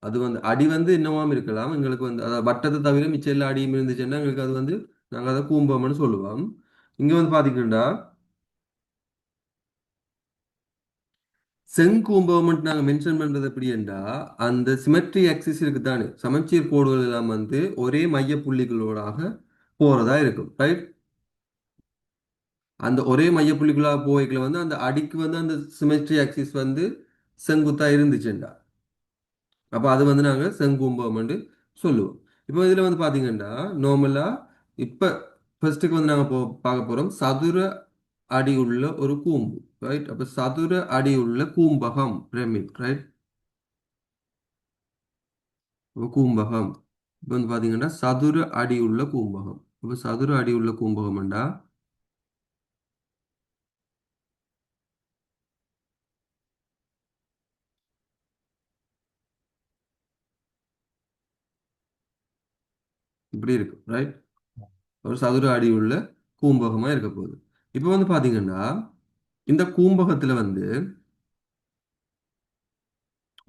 அது வந்து அடி வந்து என்னவாம் இருக்கலாம் எங்களுக்கு வந்து அதாவது வட்டத்தை தவிர மிச்சம் எல்லா அடியும் இருந்துச்சுன்னா எங்களுக்கு அது வந்து நாங்கள் அதை கூம்பகம்னு சொல்லுவோம். இங்க வந்து பாத்தீங்கன்னா செங்கூம்பகம்னு நாங்கள் மென்ஷன் பண்றது எப்படி என்றா அந்த சிமெட்ரி ஆக்சிஸ் இருக்கு தானே, சமச்சீர் கோடுகள் எல்லாம் வந்து ஒரே மைய புள்ளிகளோடாக போறதா இருக்கும். ரைட். அந்த ஒரே மைய புள்ளிகளாக போய்க்கல வந்து அந்த அடிக்கு வந்து அந்த சிமெட்ரி ஆக்சிஸ் வந்து செங்குத்தா இருந்துச்சுண்டா அப்ப அது வந்து நாங்க செங்கூம்பகம்னு சொல்லுவோம். இப்போ இதுல வந்து பாத்தீங்கன்னா நார்மலா இப்ப ஃபர்ஸ்ட்டுக்கு வந்து நாங்க பார்க்க போறோம் சதுர அடி உள்ள ஒரு கூம்பு. ரைட். அப்ப சதுர அடி உள்ள கூம்பகம் பிரமிட். ரைட். கூம்பகம் இப்போ வந்து பாத்தீங்கன்னா சதுர அடி உள்ள கூம்பகம். இப்போ சதுர அடி உள்ள கூம்பகம்டா இப்படி இருக்கு. ரைட். ஒரு சதுர அடி உள்ள கூம்பகமா இருக்க போகுது. இப்போ வந்து பாத்தீங்கன்னா இந்த கூம்பகத்துல வந்து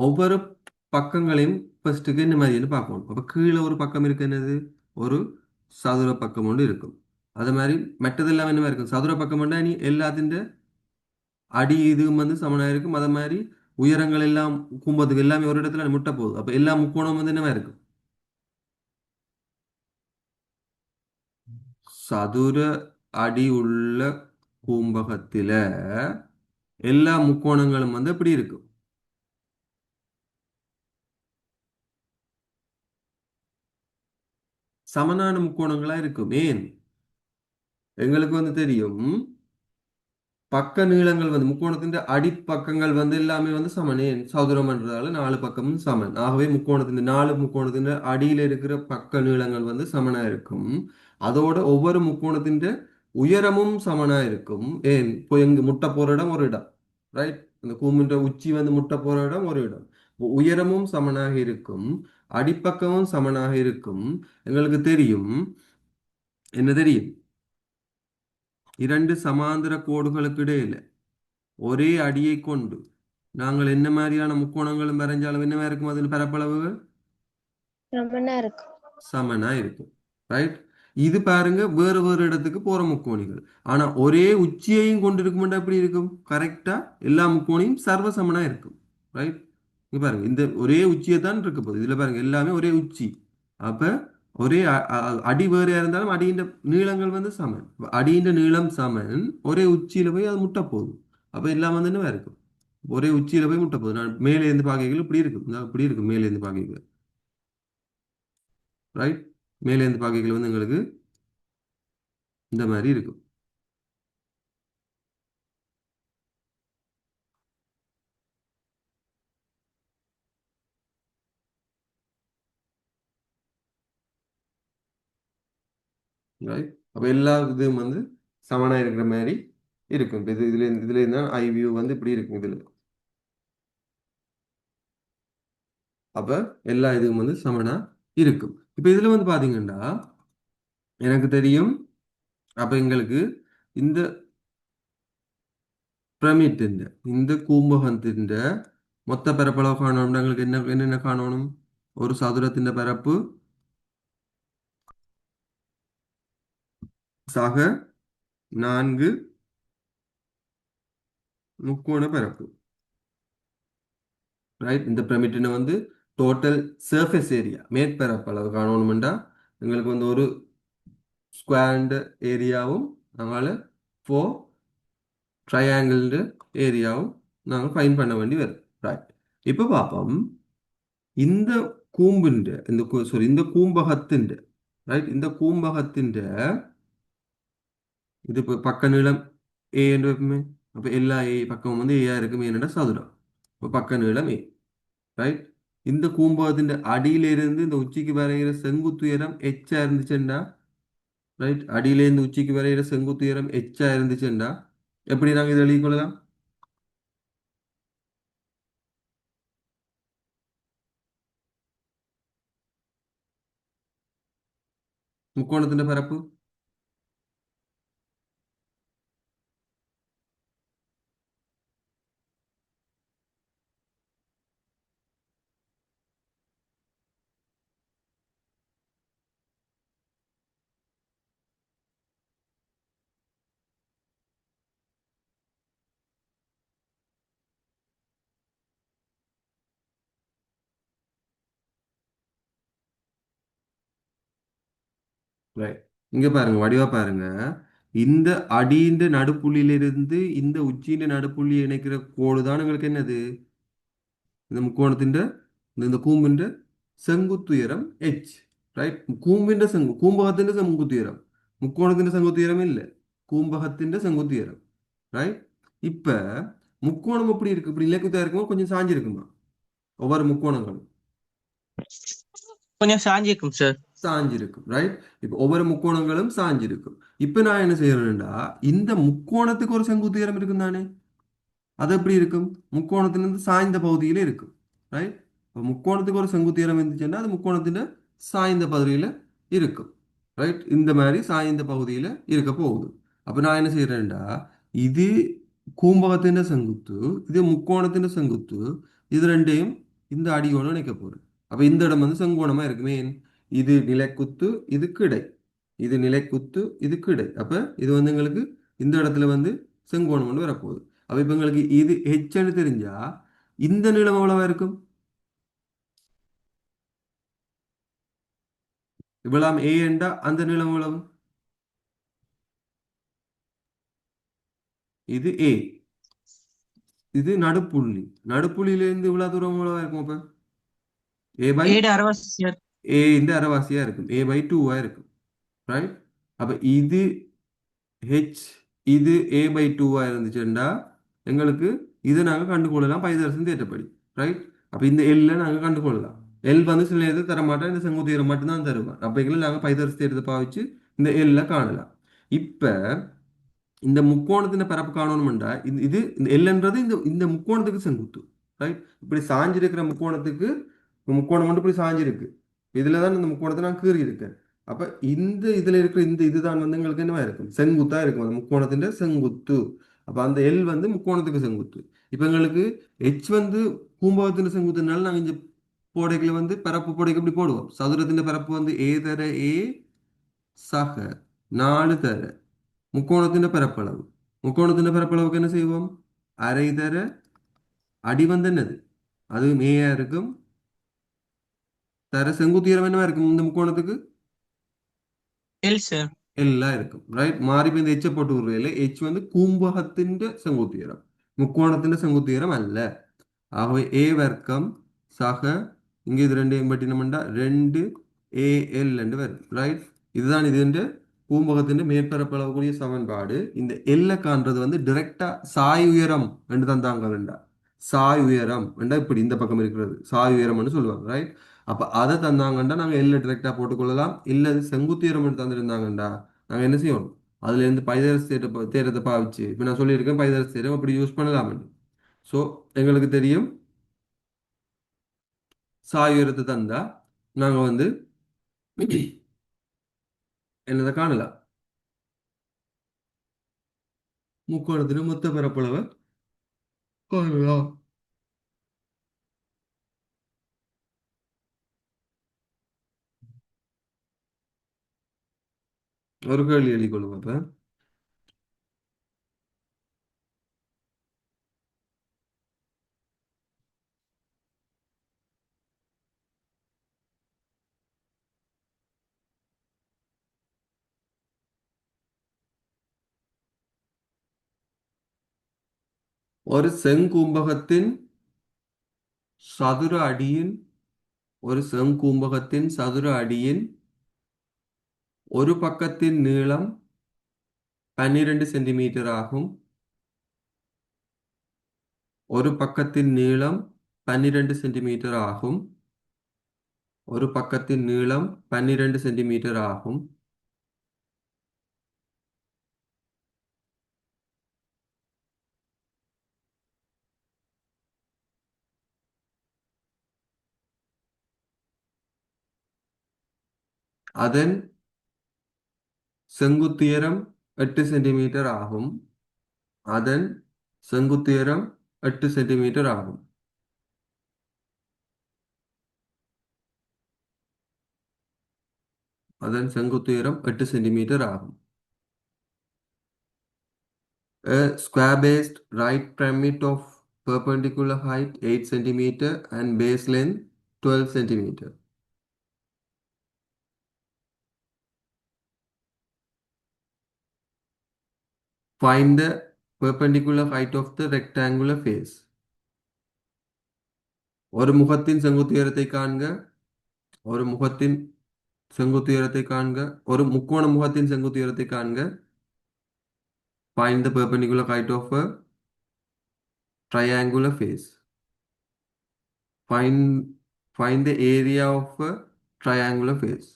ஒவ்வொரு பக்கங்களையும் ஃபர்ஸ்ட்டுக்கு இந்த மாதிரின்னு பார்க்கணும். அப்போ கீழே ஒரு பக்கம் இருக்கு என்னது, ஒரு சதுர பக்கம் ஒன்று இருக்கும். அது மாதிரி மற்றதெல்லாம் என்ன இருக்கும், சதுர பக்கம் நீ எல்லாத்தின் அடி இதுவும் வந்து சமனாக இருக்கும். அதே மாதிரி உயரங்கள் எல்லாம் கும்பத்துக்கு எல்லாமே ஒரு இடத்துல முட்டை போகுது. அப்போ எல்லா முக்கோணம் வந்து என்னவா இருக்கும், சதுர அடி உள்ள கூம்பகத்தில எல்லா முக்கோணங்களும் வந்து எப்படி இருக்கும், சமனான முக்கோணங்களா இருக்கும். ஏன், எங்களுக்கு வந்து தெரியும் பக்க நீளங்கள் வந்து முக்கோணத்தின் அடிப்பக்கங்கள் வந்து எல்லாமே வந்து சமனே சதுரம் என்றதால நாலு பக்கமும் சமன். ஆகவே நாலு முக்கோணத்தின் அடியில இருக்கிற பக்க நீளங்கள் வந்து சமனா இருக்கும். அதோட ஒவ்வொரு முக்கோணத்தின் உயரமும் சமனா இருக்கும். ஏன், இப்போ எங்க முட்டை போற இடம் ஒரு இடம். ரைட். அந்த கூம்பின்ற உச்சி வந்து முட்டை போற இடம் ஒரு இடம். இப்போ உயரமும் சமனாக இருக்கும், அடிப்பக்கமும் சமனாக இருக்கும். எங்களுக்கு தெரியும் என்ன தெரியும், இரண்டு சமாந்தர கோடுகளுக்கு இடையில ஒரே அடியை கொண்டு நாங்கள் என்ன மாதிரியான முக்கோணங்களும் வரைஞ்சாலும் என்னவா இருக்கும், அதில் பரப்பளவுகள் சமனா இருக்கும். சமனா இருக்கும். ரைட். இது பாருங்க வேறு வேறு இடத்துக்கு போற முக்கோணிகள். ஆனா ஒரே உச்சியையும் கொண்டிருக்கும்னா எப்படி இருக்கும், கரெக்டா எல்லா முக்கோணியும் சர்வசமனா இருக்கும். ரைட். இங்க பாருங்க இந்த ஒரே உச்சியை தான் இருக்க போகுது. இதுல பாருங்க எல்லாமே ஒரே உச்சி. அப்ப ஒரே அடி வேறையா இருந்தாலும் அடியின் நீளங்கள் வந்து சமன். அடியின் நீளம் சமன், ஒரே உச்சியில போய் அது முட்டை போகுது. அப்ப எல்லாம் வந்து என்னவா இருக்கும், ஒரே உச்சியில போய் முட்டை போகுது. நான் மேலே இருந்து பார்க்கைகள் இப்படி இருக்கும், இப்படி இருக்கும் மேலே இருந்து பார்க்கைகள். ரைட். மேலே இருந்து பார்க்கைகள் வந்து எங்களுக்கு இந்த மாதிரி இருக்கும். ரைட். அப்ப எல்லா இதுவும் வந்து சமனா இருக்கிற மாதிரி இருக்கும். இப்ப இதுல இருந்தா ஐ வியூ வந்து இப்படி இருக்கும் இதுல. அப்ப எல்லா இதுவும் வந்து சமனா இருக்கும். இப்ப இதுல வந்து பாத்தீங்கன்னா எனக்கு தெரியும் அப்ப எங்களுக்கு இந்த பிரமிட்டின் இந்த கூம்பகத்தின் மொத்த பரப்பளவு காணணும். எங்களுக்கு என்னென்ன காணணும், ஒரு சதுரத்தின் பரப்பு சக 4 முக்கோண பரப்பு. ரைட். இந்த பிரமிட்டினை வந்து டோட்டல் சர்ஃபேஸ் ஏரியா மேற்பரப்பளவு காணணும்டா எங்களுக்கு வந்து ஒரு ஸ்கொயர்டு ஏரியாவும் அதனால 4 ட்ரையாங்கிள்டு ஏரியாவும் நாங்கள் ஃபைன் பண்ண வேண்டி வரும். ரைட். இப்போ பார்ப்போம் இந்த കൂമ്പിന്റെ സോറി இந்த കൂമ്പകത്തിന്റെ റൈറ്റ് இந்த കൂമ്പകത്തിന്റെ இது இப்போ பக்க நீளம் ஏ என்று வைப்போமே அப்போ எல்லா ஏ பக்கமும் வந்து ஏயா இருக்கும் ஏன்னா சதுரம் இப்போ பக்க நீளம் ஏ ரைட் இந்த கூம்பகத்தின் அடியிலிருந்து இந்த உச்சிக்கு வரைகிற செங்குத்துயரம் எச்சா இருந்துச்சுண்டா ரைட் அடியிலேருந்து உச்சிக்கு வரைகிற செங்குத்துயரம் எச்சா இருந்துச்சுண்டா எப்படி நாங்கள் இதை எழுதிக் கொள்ளலாம் முக்கோணத்தின் பரப்பு ரைட் இங்க பாருங்க வடிவா பாருங்க இந்த அடியின் நடுப்புள்ளியிலிருந்து இந்த உச்சியின் நடுப்புள்ளியை இணைக்கிற கோடு தான் உங்களுக்கு என்னது இந்த முக்கோணത്തിന്റെ இந்த കൂമ്പിന്റെ செங்குத்துயரம் എച്ച് റൈറ്റ് കൂമ്പിന്റെ കൂമ്പകത്തിന്റെ செங்குத்துயரம் முக்கோணത്തിന്റെ செங்குத்துயரம் இல்ல கூம்பகത്തിന്റെ செங்குத்துயரம் ரைட் இப்ப முக்கோணம் எப்படி இருக்கு இப்படி இலக்குத்தா இருக்குமோ கொஞ்சம் சாஞ்சி இருக்குமா ஒவ்வொரு முக்கோணங்களும் கொஞ்சம் சாஞ்சிருக்கும் சார். சாஞ்சிருக்கும் ரைட் இப்ப ஒவ்வொரு முக்கோணங்களும் சாஞ்சிருக்கும் இப்ப நான் என்ன செய்யறேன்டா இந்த முக்கோணத்துக்கு ஒரு செங்குத்துயரம் இருக்கும் தானே அது எப்படி இருக்கும் முக்கோணத்திலிருந்து சாய்ந்த பகுதியில இருக்கும் ரைட் இப்போ முக்கோணத்துக்கு ஒரு செங்குத்துயரம் இருந்துச்சுன்னா அது முக்கோணத்தின் சாய்ந்த பகுதியில இருக்கும் ரைட் இந்த மாதிரி சாய்ந்த பகுதியில இருக்க போகுது அப்ப நான் என்ன செய்யறேன்டா இது கூம்பகத்தின் செங்குத்து இது முக்கோணத்தின் செங்குத்து இது ரெண்டையும் இந்த அடியோட இணைக்க போறேன் அப்ப இந்த இடம் வந்து செங்கோணமா இருக்குமே இது நிலைக்குத்து இது கிடை இது நிலைக்குத்து இது கிடை அப்ப இது வந்து எங்களுக்கு இந்த இடத்துல வந்து செங்கோணம் வந்து வரப்போகுது அப்ப இப்ப எங்களுக்கு இது ஹெச்ன்னு தெரிஞ்சா இந்த நீளம் எவ்வளவா இருக்கும் இவ்வளவு ஏ என்றா அந்த நீளம் எவ்வளவு இது ஏ இது நடுப்புள்ளி நடுப்புள்ளியிலிருந்து இவ்வளவு தூரம் எவ்வளவா இருக்கும் அப்ப ஏ பை ஏடு அரைவாசி சார். ஏ இந்த அரைவாசியா இருக்கும் ஏ பை டூவா இருக்கும் ரைட் அப்ப இது ஹெச் இது ஏ பை டூவா இருந்துச்சுன்னா எங்களுக்கு இதை நாங்கள் கண்டுகொள்ளலாம் பைதரசன் தேற்றப்படி ரைட் அப்போ இந்த எல்ல நாங்கள் கண்டுகொள்ளலாம் எல் வந்து சில நேரத்தில் தரமாட்டோம் இந்த செங்குத்தீரம் மட்டும்தான் தருவார் அப்போ எங்களை நாங்கள் பைதரசு தேற்றத்தை பாவிச்சு இந்த எல்ல காணலாம் இப்போ இந்த முக்கோணத்தின் பரப்பு காணணும்டா இது இந்த எல்ன்றது இந்த இந்த முக்கோணத்துக்கு செங்குத்து ரைட் இப்படி சாஞ்சிருக்கிற முக்கோணத்துக்கு முக்கோணம் வந்து இப்படி சாஞ்சிருக்கு இதுல தான் இந்த முக்கோணத்தை நான் கீறி இருக்கேன் அப்ப இந்த இதுல இருக்கிற இந்த இதுதான் வந்து எங்களுக்கு என்னவா இருக்கும் செங்குத்தா இருக்கும் அந்த முக்கோணத்தின் செங்குத்து அப்ப அந்த எல் வந்து முக்கோணத்துக்கு செங்குத்து இப்ப எங்களுக்கு எச் வந்து பூம்பகத்தின் செங்குத்துனால நாங்க இங்க போடைகளை வந்து பரப்பு போடைக்கு இப்படி போடுவோம் சதுரத்தின் பரப்பு வந்து ஏ தர ஏ சக 4 தர முக்கோணத்தின் பரப்பளவு முக்கோணத்தின் பரப்பளவுக்கு என்ன செய்வோம் அரை தர அடி வந்து என்னது அது மேயா இருக்கும் தர செங்குத்து உயரம் என்னவா இருக்கும் இந்த முக்கோணத்துக்கு எல் சார். எல்லாம் இருக்கும் ரைட் மாறி இப்ப இந்த எச்ச போட்டு விடுறதுல எச் வந்து കൂമ്പകത്തിന്റെ செங்குத்துயரம் முக்கோணത്തിന്റെ செங்குத்துயரம் அல்ல ஆகவே ஏ வர்க்கம் சக இங்க இது ரெண்டையும் பட்டினோம்டா 2 ஏஎல் என்று வரும் ரைட் இதுதான் இதுன்ற பூம்பகத்தின் மேற்பரப்பளவுக்குரிய சமன்பாடு இந்த எல்லை காண்றது வந்து டிரெக்டா சாய் உயரம் என்று தந்தாங்க சாய் உயரம் என்றா இப்படி இந்த பக்கம் இருக்கிறது சாய் உயரம்னு சொல்லுவாங்க ரைட் அப்ப அதை தந்தாங்கன்னா நாங்க எல்லை டிரெக்டா போட்டுக்கொள்ளலாம் இல்ல அது செங்குத்துயரம் என்று தந்திருந்தாங்கண்டா நாங்க என்ன செய்யணும் அதுல இருந்து பைதரஸ் தேற்றத்தை பாவிச்சு இப்ப நான் சொல்லியிருக்கேன் பைதரஸ் தேற்றம் அப்படி யூஸ் பண்ணலாம் ஸோ எங்களுக்கு தெரியும் சாய் உயரத்தை தந்தா நாங்க வந்து என்னதை காணலாம் முக்கோணத்தின் மொத்த பரப்பளவை காணலாம் ஒரு கேள்வி எழுதி கொள்ளுங்க அப்ப ஒரு செங்கும்பகத்தின் சதுர அடியின் ஒரு செங்கூம்பகத்தின் சதுர அடியின் ஒரு பக்கத்தின் நீளம் 12 சென்டிமீட்டர் ஆகும். ஒரு பக்கத்தின் நீளம் 12 சென்டிமீட்டர் ஆகும். ஒரு பக்கத்தின் நீளம் 12 சென்டிமீட்டர் ஆகும். அதன் செங்குத்துயரம் 8 சென்டிமீட்டர் ஆகும். அதன் செங்குத்துயரம் 8 சென்டிமீட்டர் ஆகும். அதன் செங்குத்துயரம் 8 சென்டிமீட்டர் ஆகும். A square-based right pyramid of perpendicular height 8 centimeter and base length 12 centimeter. Find the perpendicular height of the rectangular face. ஒரு முகத்தின் செங்குத்துயரத்தை காண்க. ஒரு முகத்தின் செங்குத்துயரத்தை காண்க. ஒரு முக்கோண முகத்தின் செங்குத்துயரத்தை காண்க. Find the perpendicular height of a triangular face. Find the area of a triangular face.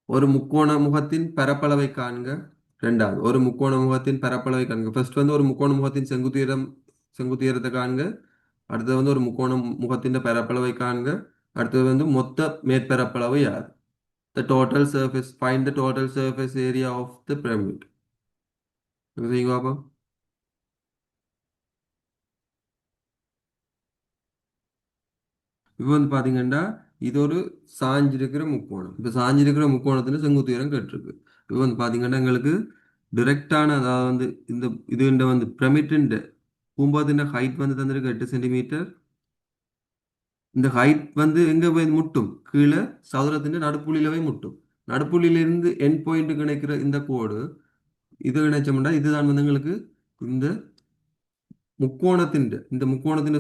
ஒரு முக்கோண முகத்தின் பரப்பளவை காண்க. ரெண்டாவது ஒரு முக்கோண முகத்தின் பரப்பளவை காண்க. ஃபர்ஸ்ட் வந்து ஒரு முக்கோண முகத்தின் செங்குத்துயரத்தை காண்க. அடுத்தது வந்து ஒரு முக்கோண முகத்தின் பரப்பளவை காண்க. அடுத்தது வந்து மொத்த மேற்பரப்பளவு யார்? The total surface. Find the total surface area of the pyramid. செய்யுங்க பாப்பா. இப்போ வந்து பாத்தீங்கன்னா இது ஒரு சாஞ்சிருக்கிற முக்கோணம். இப்போ சாஞ்சிருக்கிற முக்கோணத்துல செங்குத்துயரம் கேட்டிருக்கு. இப்போ வந்து பாத்தீங்கன்னா எங்களுக்கு டிரெக்டான அதாவது வந்து இந்த இது வந்து பிரமிட்டின் பூம்பாத்தின் ஹைட் வந்து தந்திருக்கு 8 சென்டிமீட்டர். இந்த ஹைட் வந்து எங்க போய் முட்டும்? கீழே சதுரத்தின் நடுப்புள்ளியில போய் முட்டும். நடுப்புள்ளியிலிருந்து என் பாயிண்ட் இணைக்கிற இந்த கோடு இது இணைச்சோம்னா இதுதான் வந்து எங்களுக்கு இந்த முக்கோணத்தின்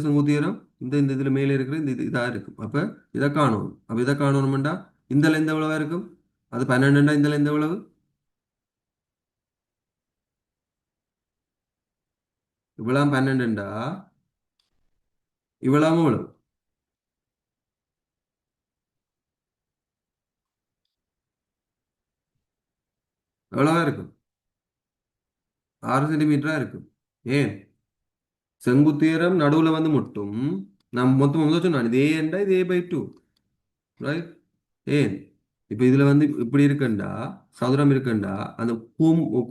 செங்குத்துயரம் இந்த இதுல மேலே இருக்கிற இந்த இதா இருக்கும். அப்ப இதை காணணும். அப்ப இதை காணணும்டா இந்த எந்த எவ்வளவா இருக்கும்? அது 12 இந்த எந்த எவ்வளவு? இவ்வளவு 12 இவ்வளவு எவ்வளவு? எவ்வளவா இருக்கும்? 6 சென்டிமீட்டரா இருக்கும். ஏன்? செங்குத்துயரம் நடுவுல வந்து முட்டும். நான் மொத்தம் சொன்னேன் இது ஏண்டா இது A/2, ரைட்? ஏன் இப்ப இதுல வந்து இப்படி இருக்குண்டா சதுரம் இருக்குண்டா அந்த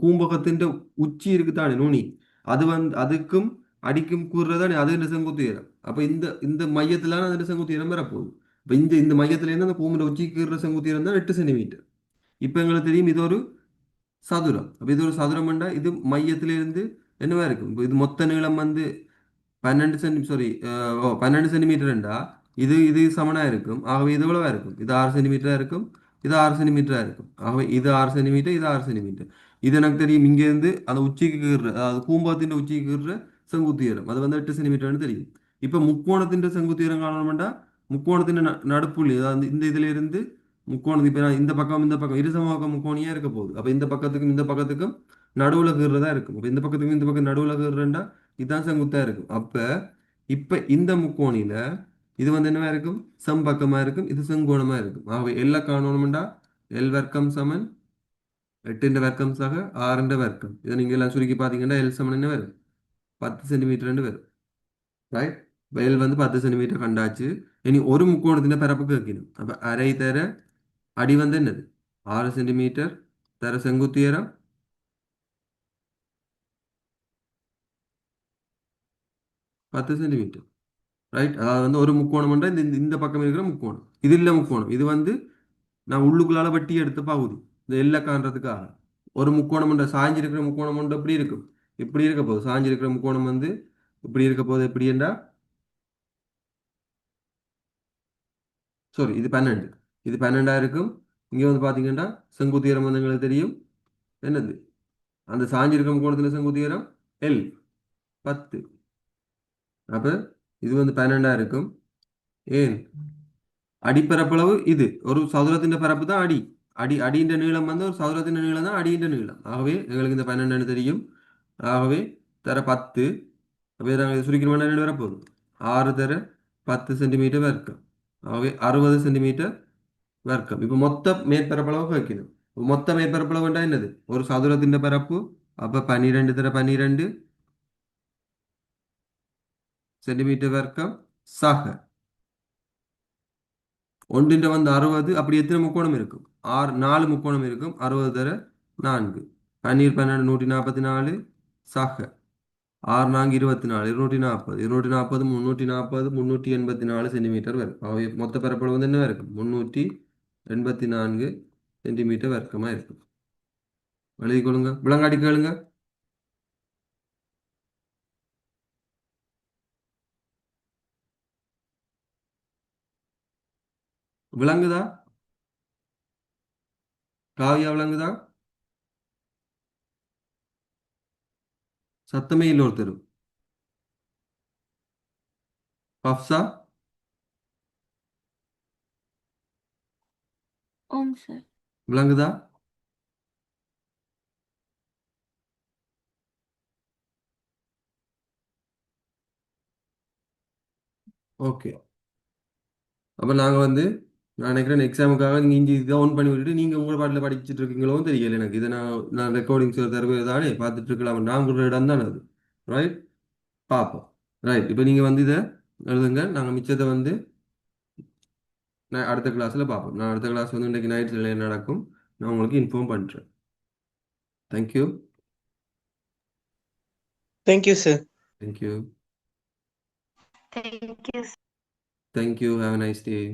கூம்பகத்தின் உச்சி இருக்குதானே நுனி அது வந்து அதுக்கும் அடிக்கும் கூறுறதானே அது இந்த செங்குத்துயரம். அப்ப இந்த இந்த மையத்திலான அந்த செங்குத்துயரம் வரப்போகுது. இப்ப இந்த மையத்துல இருந்து அந்த கூம்புல உச்சி கீறுற செங்குத்துயரம் தான் 8 சென்டிமீட்டர். இப்ப எங்களுக்கு தெரியும் இது ஒரு சதுரம். அப்ப இது ஒரு சதுரம்ண்டா இது மையத்திலிருந்து என்னவா இருக்கும்? இப்ப இது மொத்த நீளம் வந்து 12 சென்டிமீட்டர்ண்டா இது இது சமனா இருக்கும். ஆகவே இது எவ்வளவா இருக்கும்? இது 6 சென்டிமீட்டரா இருக்கும். இது 6 சென்டிமீட்டரா இருக்கும். ஆகவே இது 6 சென்டிமீட்டர், இது 6 சென்டிமீட்டர். இது எனக்கு தெரியும் இங்க இருந்து அந்த உச்சிக்கு கீறுற அதாவது கூம்பகத்தின் உச்சிக்கு கீறுற செங்குத்துயரம் அது வந்து 8 சென்டிமீட்டர்னு தெரியும். இப்ப முக்கோணத்தின் செங்குத்துயரம் காணணும்டா முக்கோணத்தின் நடுப்புள்ளி அதாவது இந்த இதுல இருந்து முக்கோணம் இப்ப நான் இந்த பக்கம் இருசமபக்க முக்கோணியா இருக்க போகுது. அப்ப இந்த பக்கத்துக்கும் நடுவுல கீறுறதா இருக்கும். அப்ப இந்த பக்கத்துக்கும் இந்த பக்கம் நடுவுல கீறுறா இதுதான் செங்குத்தா இருக்கும். அப்ப இப்ப இந்த முக்கோணில இது வந்து என்னவா இருக்கும்? சம்பக்கமா இருக்கும். இது செங்கோணமா இருக்கும். ஆகவே எல்லை காணணும்டா எல் வர்க்கம் சமன் 8 வர்க்கம் சக 6 வர்க்கம். இதை நீங்க எல்லாம் சுருக்கி பாத்தீங்கன்னா எல் சமன் என்ன வரும்? 10 சென்டிமீட்டர் வரும், ரைட்? எல் வந்து 10 சென்டிமீட்டர் கண்டாச்சு. இனி ஒரு முக்கோணத்தின் பரப்பு கேட்கணும். அப்ப அரை தர அடி வந்து என்னது? 6 சென்டிமீட்டர் தர செங்குத்துயரம் 10 சென்டிமீட்டர், ரைட்? அதாவது வந்து ஒரு முக்கோணம் இந்த இந்த பக்கம் இருக்கிற முக்கோணம் இது இல்ல முக்கோணம் இது வந்து நான் உள்ளுக்குள்ளால வட்டி எடுத்த பகுதி இந்த எல்லை காண்றதுக்காக. ஒரு முக்கோணம் சாஞ்சிருக்கிற முக்கோணம் ஒன்று எப்படி இருக்கும்? இப்படி இருக்க போகுது. சாஞ்சிருக்கிற முக்கோணம் வந்து இப்படி இருக்க போகுது. எப்படி என்றா சாரி இது 12 இது 12 இருக்கும். இங்க வந்து பாத்தீங்கன்னா செங்குத்துயரம் வந்து எங்களுக்கு தெரியும் என்னது? அந்த சாஞ்சிருக்கிற முக்கோணத்துல செங்குத்துயரம் எல் 10. அப்ப இது வந்து 12 இருக்கும். ஏன் அடிப்பரப்பளவு இது ஒரு சதுரத்தின் பரப்பு தான் அடி. அடியின் நீளம் வந்து ஒரு சதுரத்தின் நீளம் தான் அடியின் நீளம். ஆகவே எங்களுக்கு இந்த 12 தெரியும். ஆகவே தர 10. அப்போ நாங்கள் சுருக்கி ரெண்டு வரப்போகுது 6 தர 10 சென்டிமீட்டர் வர்க்கம். ஆகவே 60 சென்டிமீட்டர் வர்க்கம். இப்போ மொத்த மேற்பரப்பளவு வைக்கணும். மொத்த மேற்பரப்பளவு வேண்டாம் என்னது ஒரு சதுரத்தின் பரப்பு. அப்போ 12 தர 12 சென்டிமீட்டர் வர்க்கம் சக ஒன்றின் வந்து 60. அப்படி எத்தனை முக்கோணம் இருக்கும்? 4 முக்கோணம் இருக்கும். 60 தர 4 12 12 144 சக 6 4 24 240 240 340 384 சென்டிமீட்டர் வரும். அவை மொத்த பரப்பளவு வந்து என்ன இருக்கும்? 384 சென்டிமீட்டர் வர்க்கமா இருக்கும். எழுதி கொள்ளுங்க, விளங்காட்டி கேளுங்க. விளங்குதா? காவியா விளங்குதா? சத்தமே இல்லை ஒருத்தர். பப்சா ஓம் சார். விளங்குதா? ஓகே. அப்போ நாங்கள் வந்து நான் நினைக்கிறேன் எக்ஸாமுக்காக நீங்கள் இஞ்சி இதை ஆன் பண்ணி விட்டுட்டு நீங்கள் உங்கள் பாட்டில் படிச்சுட்டு இருக்கீங்களோ தெரியல எனக்கு. இதை நான் ரெக்கார்டிங்ஸ் தருவது தானே பார்த்துட்டு இருக்கலாம். நான் உங்களோட இடம் தானே அது. ரைட், பார்ப்போம். ரைட், இப்போ நீங்கள் வந்து இதை எழுதுங்க. நாங்கள் மிச்சத்தை வந்து நான் அடுத்த கிளாஸில் பார்ப்போம். நான் அடுத்த கிளாஸ் வந்து இன்றைக்கு நைட்டில் என்ன நடக்கும் நான் உங்களுக்கு இன்ஃபார்ம் பண்ணுறேன். Thank you. Thank you sir. Thank you. Thank you. Thank you. Have a nice day.